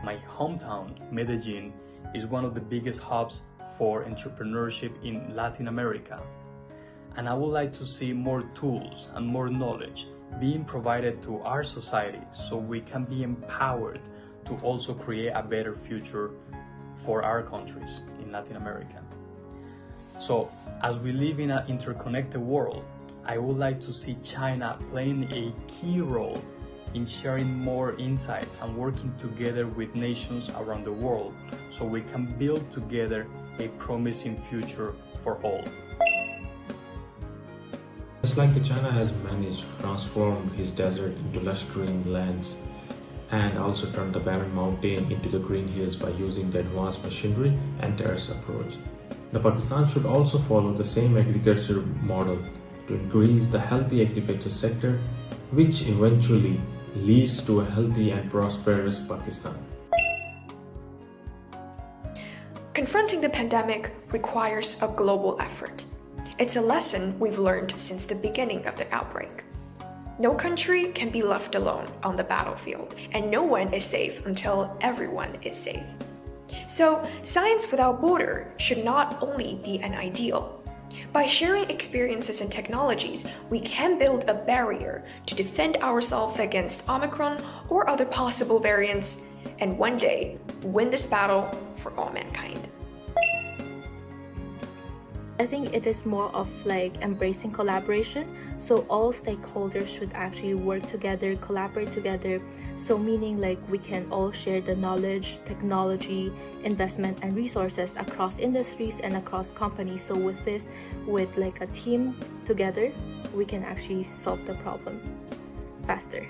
My hometown, Medellin, is one of the biggest hubs for entrepreneurship in Latin America. And I would like to see more tools and more knowledge being provided to our society so we can be empowered to also create a better future for our countries in Latin America. So, as we live in an interconnected world, I would like to see China playing a key role in sharing more insights and working together with nations around the world so we can build together a promising future for all. Just like China has managed to transform his desert into lush green lands and also turn the barren mountain into the green hills by using the advanced machinery and terrace approach, the Pakistan should also follow the same agriculture model to increase the healthy agriculture sector, which eventually leads to a healthy and prosperous Pakistan. Confronting the pandemic requires a global effort. It's a lesson we've learned since the beginning of the outbreak. No country can be left alone on the battlefield, and no one is safe until everyone is safe. So, science without border should not only be an ideal. By sharing experiences and technologies, we can build a barrier to defend ourselves against Omicron or other possible variants, and one day win this battle for all mankind. I think it is more of like embracing collaboration. So all stakeholders should actually work together, collaborate together. So meaning like we can all share the knowledge, technology, investment and resources across industries and across companies. So with this, with like a team together, we can actually solve the problem faster.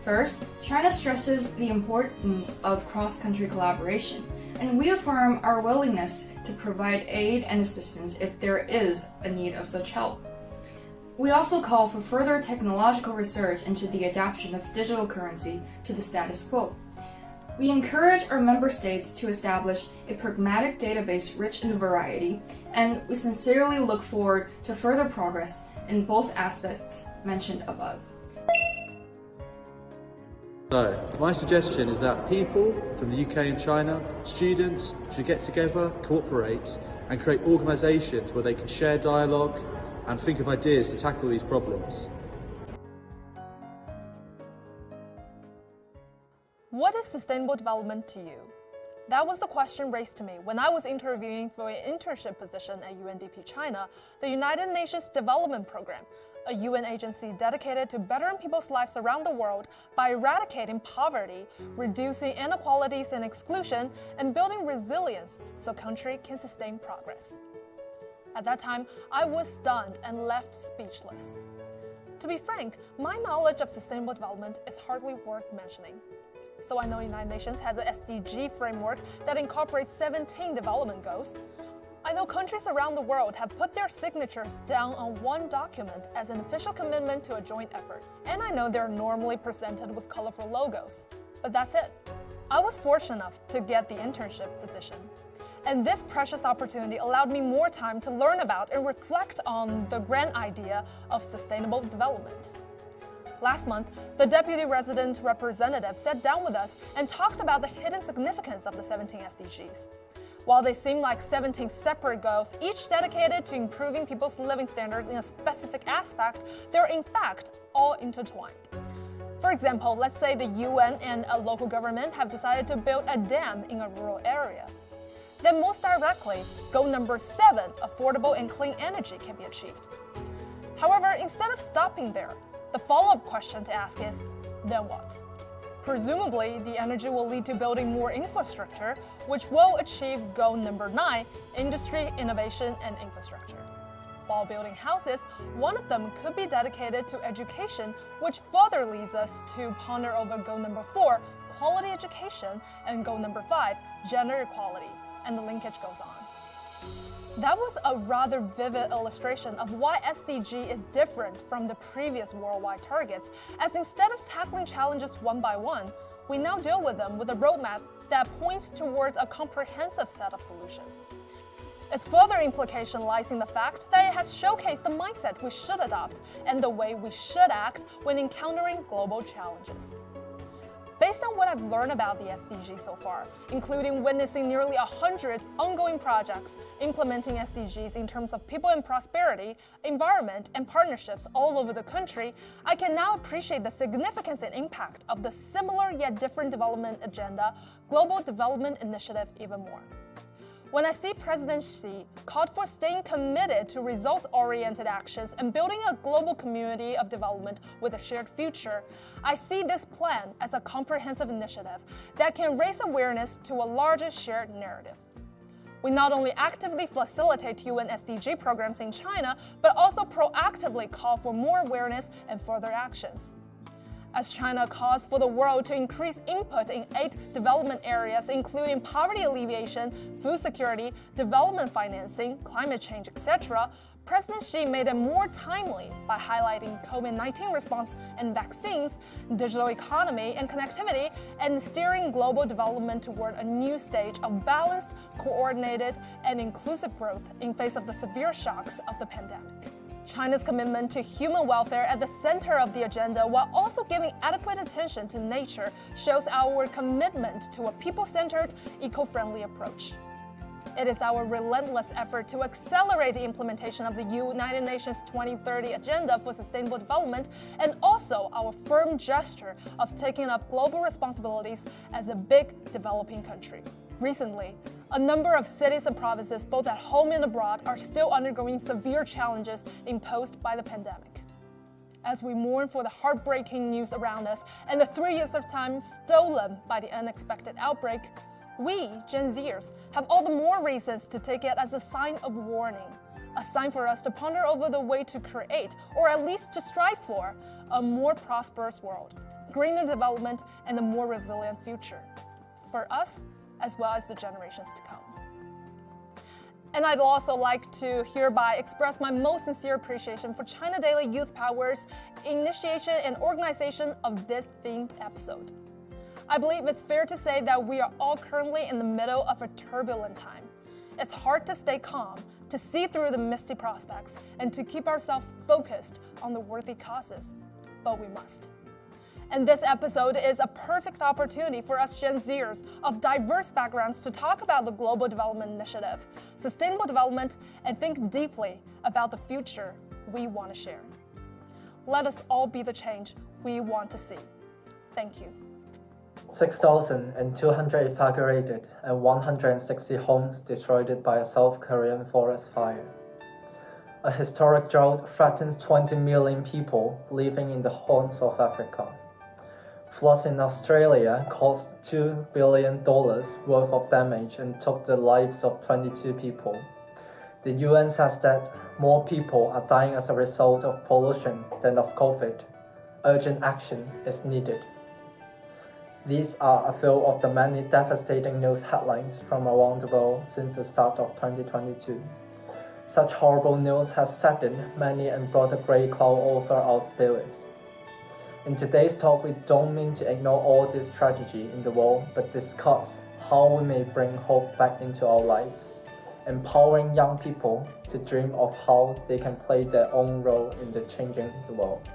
First, China stresses the importance of cross-country collaboration, and we affirm our willingness to provide aid and assistance if there is a need of such help. We also call for further technological research into the adaptation of digital currency to the status quo. We encourage our member states to establish a pragmatic database rich in variety, and we sincerely look forward to further progress in both aspects mentioned above. So, my suggestion is that people from the UK and China, students, should get together, cooperate, and create organisations where they can share dialogue and think of ideas to tackle these problems. What is sustainable development to you? That was the question raised to me when I was interviewing for an internship position at UNDP China, the United Nations Development Program, a UN agency dedicated to bettering people's lives around the world by eradicating poverty, reducing inequalities and exclusion, and building resilience so country can sustain progress. At that time, I was stunned and left speechless. To be frank, my knowledge of sustainable development is hardly worth mentioning. So I know United Nations has an SDG framework that incorporates 17 development goals. I know countries around the world have put their signatures down on one document as an official commitment to a joint effort. And I know they're normally presented with colorful logos. But that's it. I was fortunate enough to get the internship position. And this precious opportunity allowed me more time to learn about and reflect on the grand idea of sustainable development. Last month, the Deputy Resident Representative sat down with us and talked about the hidden significance of the 17 SDGs. While they seem like 17 separate goals, each dedicated to improving people's living standards in a specific aspect, they're in fact all intertwined. For example, let's say the UN and a local government have decided to build a dam in a rural area. Then most directly, goal number 7, affordable and clean energy, can be achieved. However, instead of stopping there, the follow-up question to ask is, then what? Presumably, the energy will lead to building more infrastructure, which will achieve goal number 9, industry, innovation, and infrastructure. While building houses, one of them could be dedicated to education, which further leads us to ponder over goal number 4, quality education, and goal number 5, gender equality, and the linkage goes on. That was a rather vivid illustration of why SDG is different from the previous worldwide targets, as instead of tackling challenges one by one, we now deal with them with a roadmap that points towards a comprehensive set of solutions. Its further implication lies in the fact that it has showcased the mindset we should adopt and the way we should act when encountering global challenges. Based on what I've learned about the SDG so far, including witnessing nearly 100 ongoing projects implementing SDGs in terms of people and prosperity, environment, and partnerships all over the country, I can now appreciate the significance and impact of the similar yet different development agenda, Global Development Initiative, even more. When I see President Xi called for staying committed to results-oriented actions and building a global community of development with a shared future, I see this plan as a comprehensive initiative that can raise awareness to a larger shared narrative. We not only actively facilitate UN SDG programs in China, but also proactively call for more awareness and further actions. As China calls for the world to increase input in 8 development areas, including poverty alleviation, food security, development financing, climate change, etc., President Xi made it more timely by highlighting COVID-19 response and vaccines, digital economy and connectivity, and steering global development toward a new stage of balanced, coordinated, and inclusive growth in face of the severe shocks of the pandemic. China's commitment to human welfare at the center of the agenda, while also giving adequate attention to nature, shows our commitment to a people-centered, eco-friendly approach. It is our relentless effort to accelerate the implementation of the United Nations 2030 Agenda for Sustainable Development, and also our firm gesture of taking up global responsibilities as a big developing country. Recently, A number of cities and provinces, both at home and abroad, are still undergoing severe challenges imposed by the pandemic. As we mourn for the heartbreaking news around us and the 3 years of time stolen by the unexpected outbreak, we, Gen Zers, have all the more reasons to take it as a sign of warning, a sign for us to ponder over the way to create, or at least to strive for, a more prosperous world, greener development, and a more resilient future, for us as well as the generations to come. And I'd also like to hereby express my most sincere appreciation for China Daily Youth Power's initiation and organization of this themed episode. I believe it's fair to say that we are all currently in the middle of a turbulent time. It's hard to stay calm, to see through the misty prospects, and to keep ourselves focused on the worthy causes, but we must. And this episode is a perfect opportunity for us Gen Zers of diverse backgrounds to talk about the Global Development Initiative, sustainable development, and think deeply about the future we want to share. Let us all be the change we want to see. Thank you. 6,200 evacuated and 160 homes destroyed by a South Korean forest fire. A historic drought threatens 20 million people living in the horns of Africa. Floods in Australia caused $2 billion worth of damage and took the lives of 22 people. The UN says that more people are dying as a result of pollution than of COVID. Urgent action is needed. These are a few of the many devastating news headlines from around the world since the start of 2022. Such horrible news has saddened many and brought a grey cloud over our spirits. In today's talk, we don't mean to ignore all this tragedy in the world, but discuss how we may bring hope back into our lives, empowering young people to dream of how they can play their own role in the changing the world.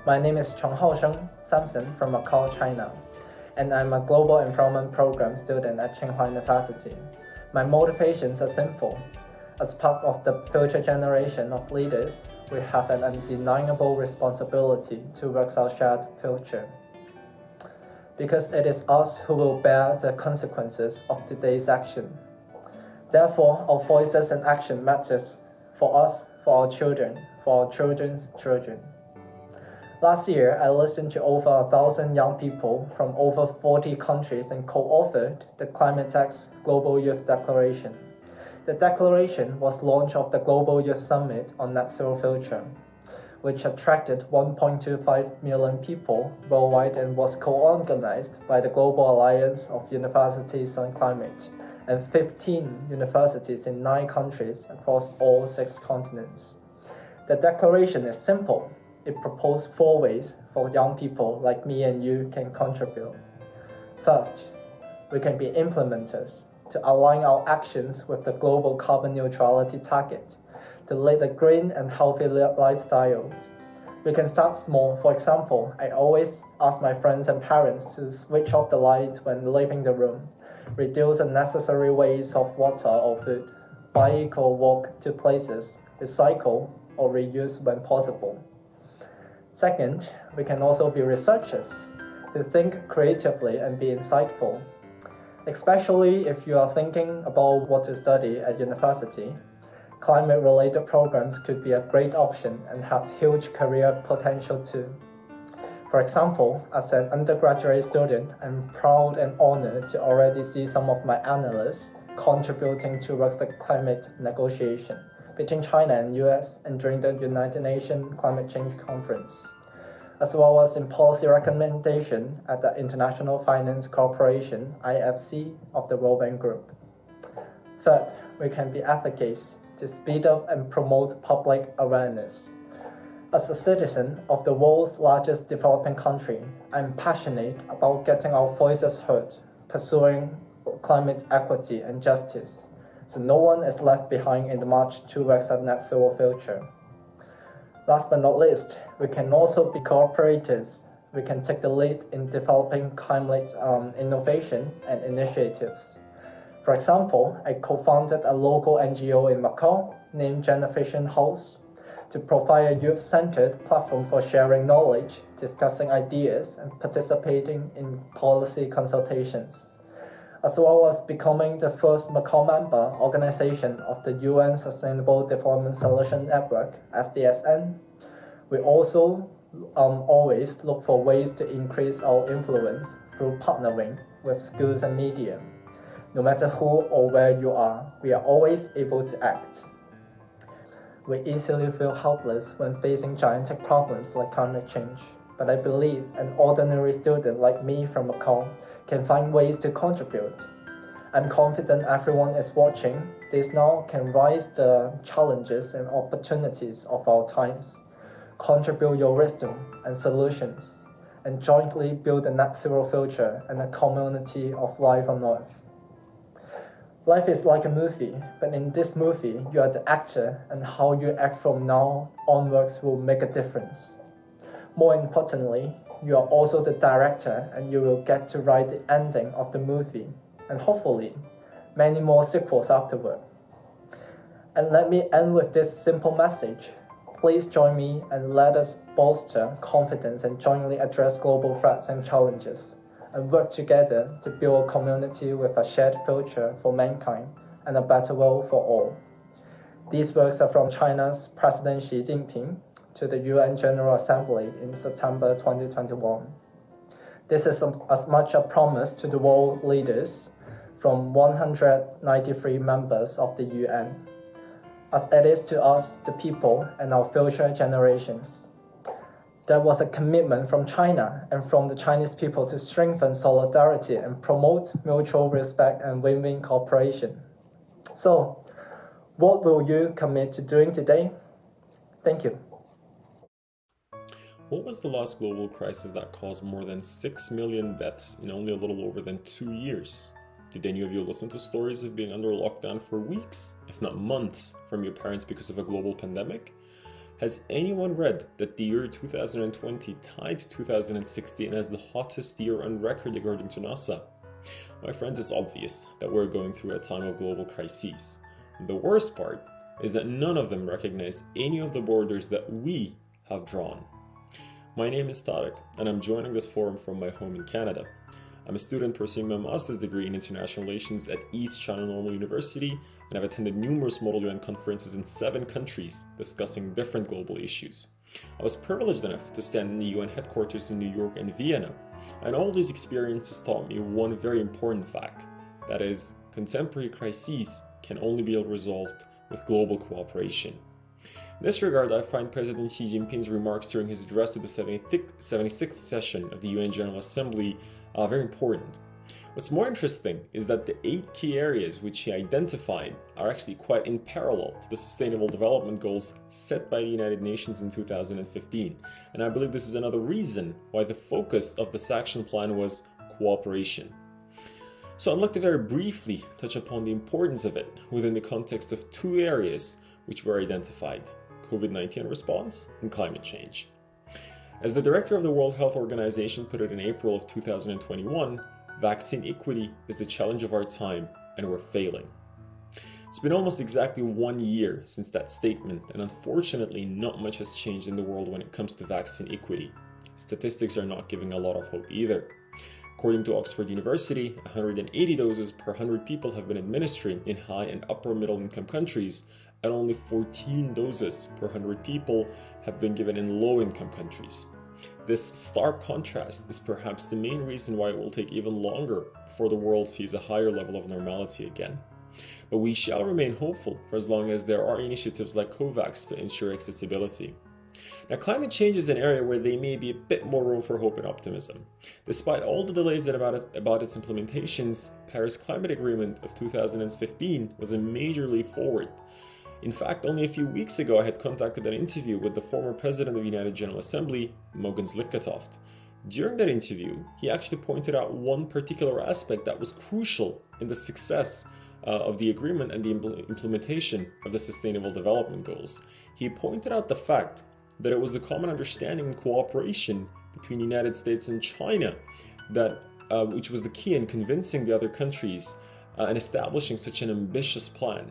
My name is Chong Haosheng Samson from Macau, China, and I'm a Global Environment Program student at Tsinghua University. My motivations are simple. As part of the future generation of leaders, we have an undeniable responsibility towards our shared future. Because it is us who will bear the consequences of today's action. Therefore, our voices and action matters for us, for our children, for our children's children. Last year, I listened to over 1,000 young people from over 40 countries and co-authored the Climate Tech's Global Youth Declaration. The declaration was launched of the Global Youth Summit on Net Zero Future, which attracted 1.25 million people worldwide and was co-organized by the Global Alliance of Universities on Climate and 15 universities in 9 countries across all 6 continents. The declaration is simple. It proposed 4 ways for young people like me and you can contribute. First, we can be implementers to align our actions with the global carbon neutrality target, to lead a green and healthy lifestyle. We can start small. For example, I always ask my friends and parents to switch off the lights when leaving the room, reduce unnecessary waste of water or food, bike or walk to places, recycle or reuse when possible. Second, we can also be researchers, to think creatively and be insightful. Especially if you are thinking about what to study at university, climate-related programs could be a great option and have huge career potential too. For example, as an undergraduate student, I'm proud and honored to already see some of my analysts contributing towards the climate negotiation between China and US and during the United Nations Climate Change Conference, as well as in policy recommendation at the International Finance Corporation, IFC, of the World Bank Group. Third, we can be advocates to speed up and promote public awareness. As a citizen of the world's largest developing country, I'm passionate about getting our voices heard, pursuing climate equity and justice, so no one is left behind in the march towards a net zero future. Last but not least, we can also be cooperators. We can take the lead in developing climate innovation and initiatives. For example, I co-founded a local NGO in Macau named Generation House to provide a youth-centered platform for sharing knowledge, discussing ideas, and participating in policy consultations. as well as becoming the first Macau member organization of the UN Sustainable Development Solution Network, SDSN. We also always look for ways to increase our influence through partnering with schools and media. No matter who or where you are, we are always able to act. We easily feel helpless when facing gigantic problems like climate change, but I believe an ordinary student like me from Macau can find ways to contribute. I'm confident everyone is watching. This now can rise the challenges and opportunities of our times. Contribute your wisdom and solutions, and jointly build a net zero future and a community of life on Earth. Life is like a movie, but in this movie, you are the actor, and how you act from now onwards will make a difference. More importantly, you are also the director, and you will get to write the ending of the movie, and hopefully, many more sequels afterward. And let me end with this simple message. Please join me and let us bolster confidence and jointly address global threats and challenges, and work together to build a community with a shared future for mankind and a better world for all. These words are from China's President Xi Jinping to the UN General Assembly in September 2021. This is as much a promise to the world leaders from 193 members of the UN as it is to us, the people, and our future generations. There was a commitment from China and from the Chinese people to strengthen solidarity and promote mutual respect and win-win cooperation. So, what will you commit to doing today? Thank you. What was the last global crisis that caused more than 6 million deaths in only a little over than 2 years? Did any of you listen to stories of being under lockdown for weeks, if not months, from your parents because of a global pandemic? Has anyone read that the year 2020 tied 2016 as the hottest year on record according to NASA? My friends, it's obvious that we're going through a time of global crises. The worst part is that none of them recognize any of the borders that we have drawn. My name is Tarek, and I'm joining this forum from my home in Canada. I'm a student pursuing my master's degree in international relations at East China Normal University, and I've attended numerous Model UN conferences in 7 countries discussing different global issues. I was privileged enough to stand in the UN headquarters in New York and Vienna, and all these experiences taught me one very important fact, that is, contemporary crises can only be resolved with global cooperation. In this regard, I find President Xi Jinping's remarks during his address to the 76th session of the UN General Assembly very important. What's more interesting is that the 8 key areas which he identified are actually quite in parallel to the Sustainable Development Goals set by the United Nations in 2015. And I believe this is another reason why the focus of this action plan was cooperation. So I'd like to very briefly touch upon the importance of it within the context of 2 areas which were identified: COVID-19 response and climate change. As the director of the World Health Organization put it in April of 2021, vaccine equity is the challenge of our time, and we're failing. It's been almost exactly 1 year since that statement, and unfortunately not much has changed in the world when it comes to vaccine equity. Statistics are not giving a lot of hope either. According to Oxford University, 180 doses per 100 people have been administered in high and upper middle income countries, and only 14 doses per 100 people have been given in low-income countries. This stark contrast is perhaps the main reason why it will take even longer before the world sees a higher level of normality again. But we shall remain hopeful for as long as there are initiatives like COVAX to ensure accessibility. Now, climate change is an area where there may be a bit more room for hope and optimism. Despite all the delays about its implementations, Paris Climate Agreement of 2015 was a major leap forward. In fact, only a few weeks ago I had conducted an interview with the former president of the United General Assembly, Mogens Lykketoft. During that interview, he actually pointed out one particular aspect that was crucial in the success of the agreement and the implementation of the Sustainable Development Goals. He pointed out the fact that it was the common understanding and cooperation between the United States and China that which was the key in convincing the other countries and establishing such an ambitious plan.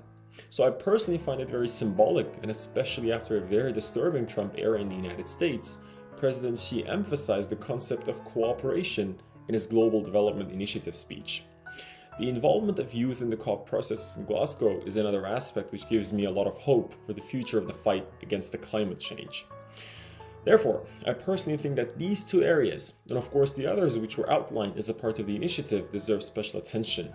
So I personally find it very symbolic, and especially after a very disturbing Trump era in the United States, President Xi emphasized the concept of cooperation in his Global Development Initiative speech. The involvement of youth in the COP process in Glasgow is another aspect which gives me a lot of hope for the future of the fight against the climate change. Therefore, I personally think that these two areas, and of course the others which were outlined as a part of the initiative, deserve special attention.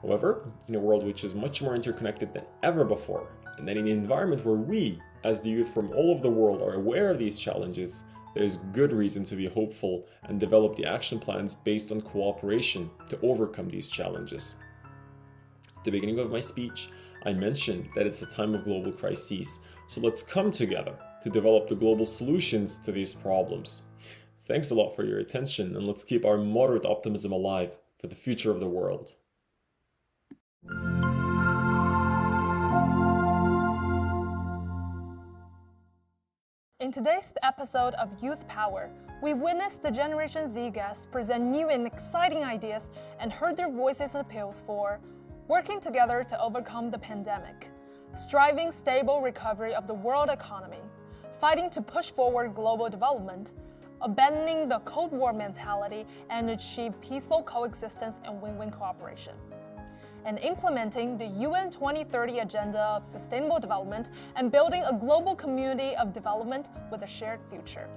However, in a world which is much more interconnected than ever before, and then in an environment where we, as the youth from all over the world, are aware of these challenges, there is good reason to be hopeful and develop the action plans based on cooperation to overcome these challenges. At the beginning of my speech, I mentioned that it's a time of global crises, so let's come together to develop the global solutions to these problems. Thanks a lot for your attention, and let's keep our moderate optimism alive for the future of the world. In today's episode of Youth Power, we witnessed the Generation Z guests present new and exciting ideas and heard their voices and appeals for working together to overcome the pandemic, striving stable recovery of the world economy, fighting to push forward global development, abandoning the Cold War mentality and achieve peaceful coexistence and win-win cooperation, and implementing the UN 2030 Agenda of Sustainable Development and building a global community of development with a shared future.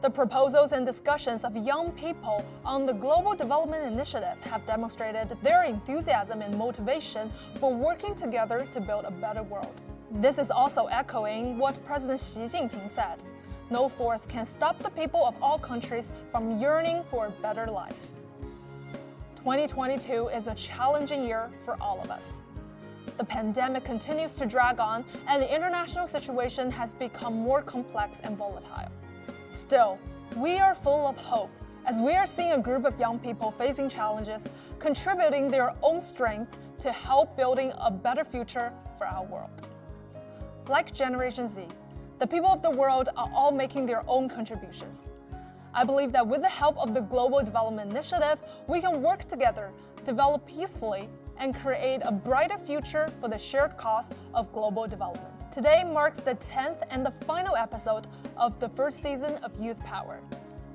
The proposals and discussions of young people on the Global Development Initiative have demonstrated their enthusiasm and motivation for working together to build a better world. This is also echoing what President Xi Jinping said: "No force can stop the people of all countries from yearning for a better life." 2022 is a challenging year for all of us. The pandemic continues to drag on, and the international situation has become more complex and volatile. Still, we are full of hope as we are seeing a group of young people facing challenges, contributing their own strength to help building a better future for our world. Like Generation Z, the people of the world are all making their own contributions. I believe that with the help of the Global Development Initiative, we can work together, develop peacefully, and create a brighter future for the shared cause of global development. Today marks the 10th and the final episode of the first season of Youth Power.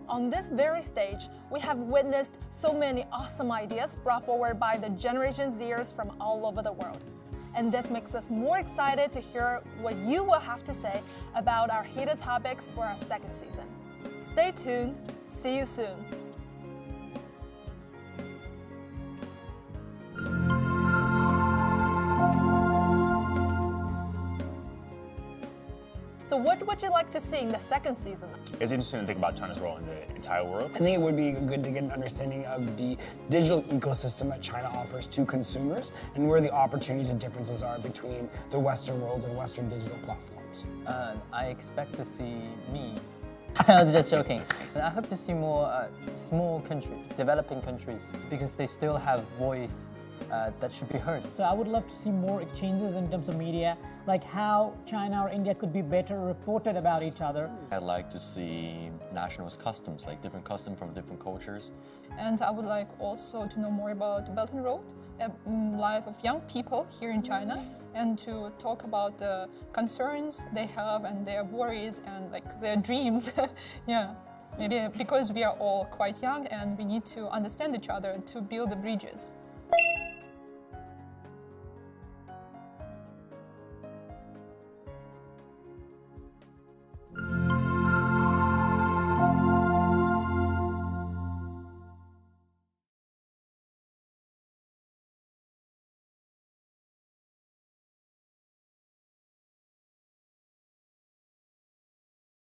On this very stage, we have witnessed so many awesome ideas brought forward by the Generation Zers from all over the world. And this makes us more excited to hear what you will have to say about our heated topics for our second season. Stay tuned. See you soon. So what would you like to see in the second season? It's interesting to think about China's role in the entire world. I think it would be good to get an understanding of the digital ecosystem that China offers to consumers and where the opportunities and differences are between the Western worlds and Western digital platforms. I expect to see me. I was just joking. I hope to see more small countries, developing countries, because they still have voice that should be heard. So I would love to see more exchanges in terms of media, like how China or India could be better reported about each other. I'd like to see nationals' customs, like different customs from different cultures. And I would like also to know more about the Belt and Road, life of young people here in China, and to talk about the concerns they have and their worries and like their dreams. Yeah, maybe because we are all quite young and we need to understand each other to build the bridges.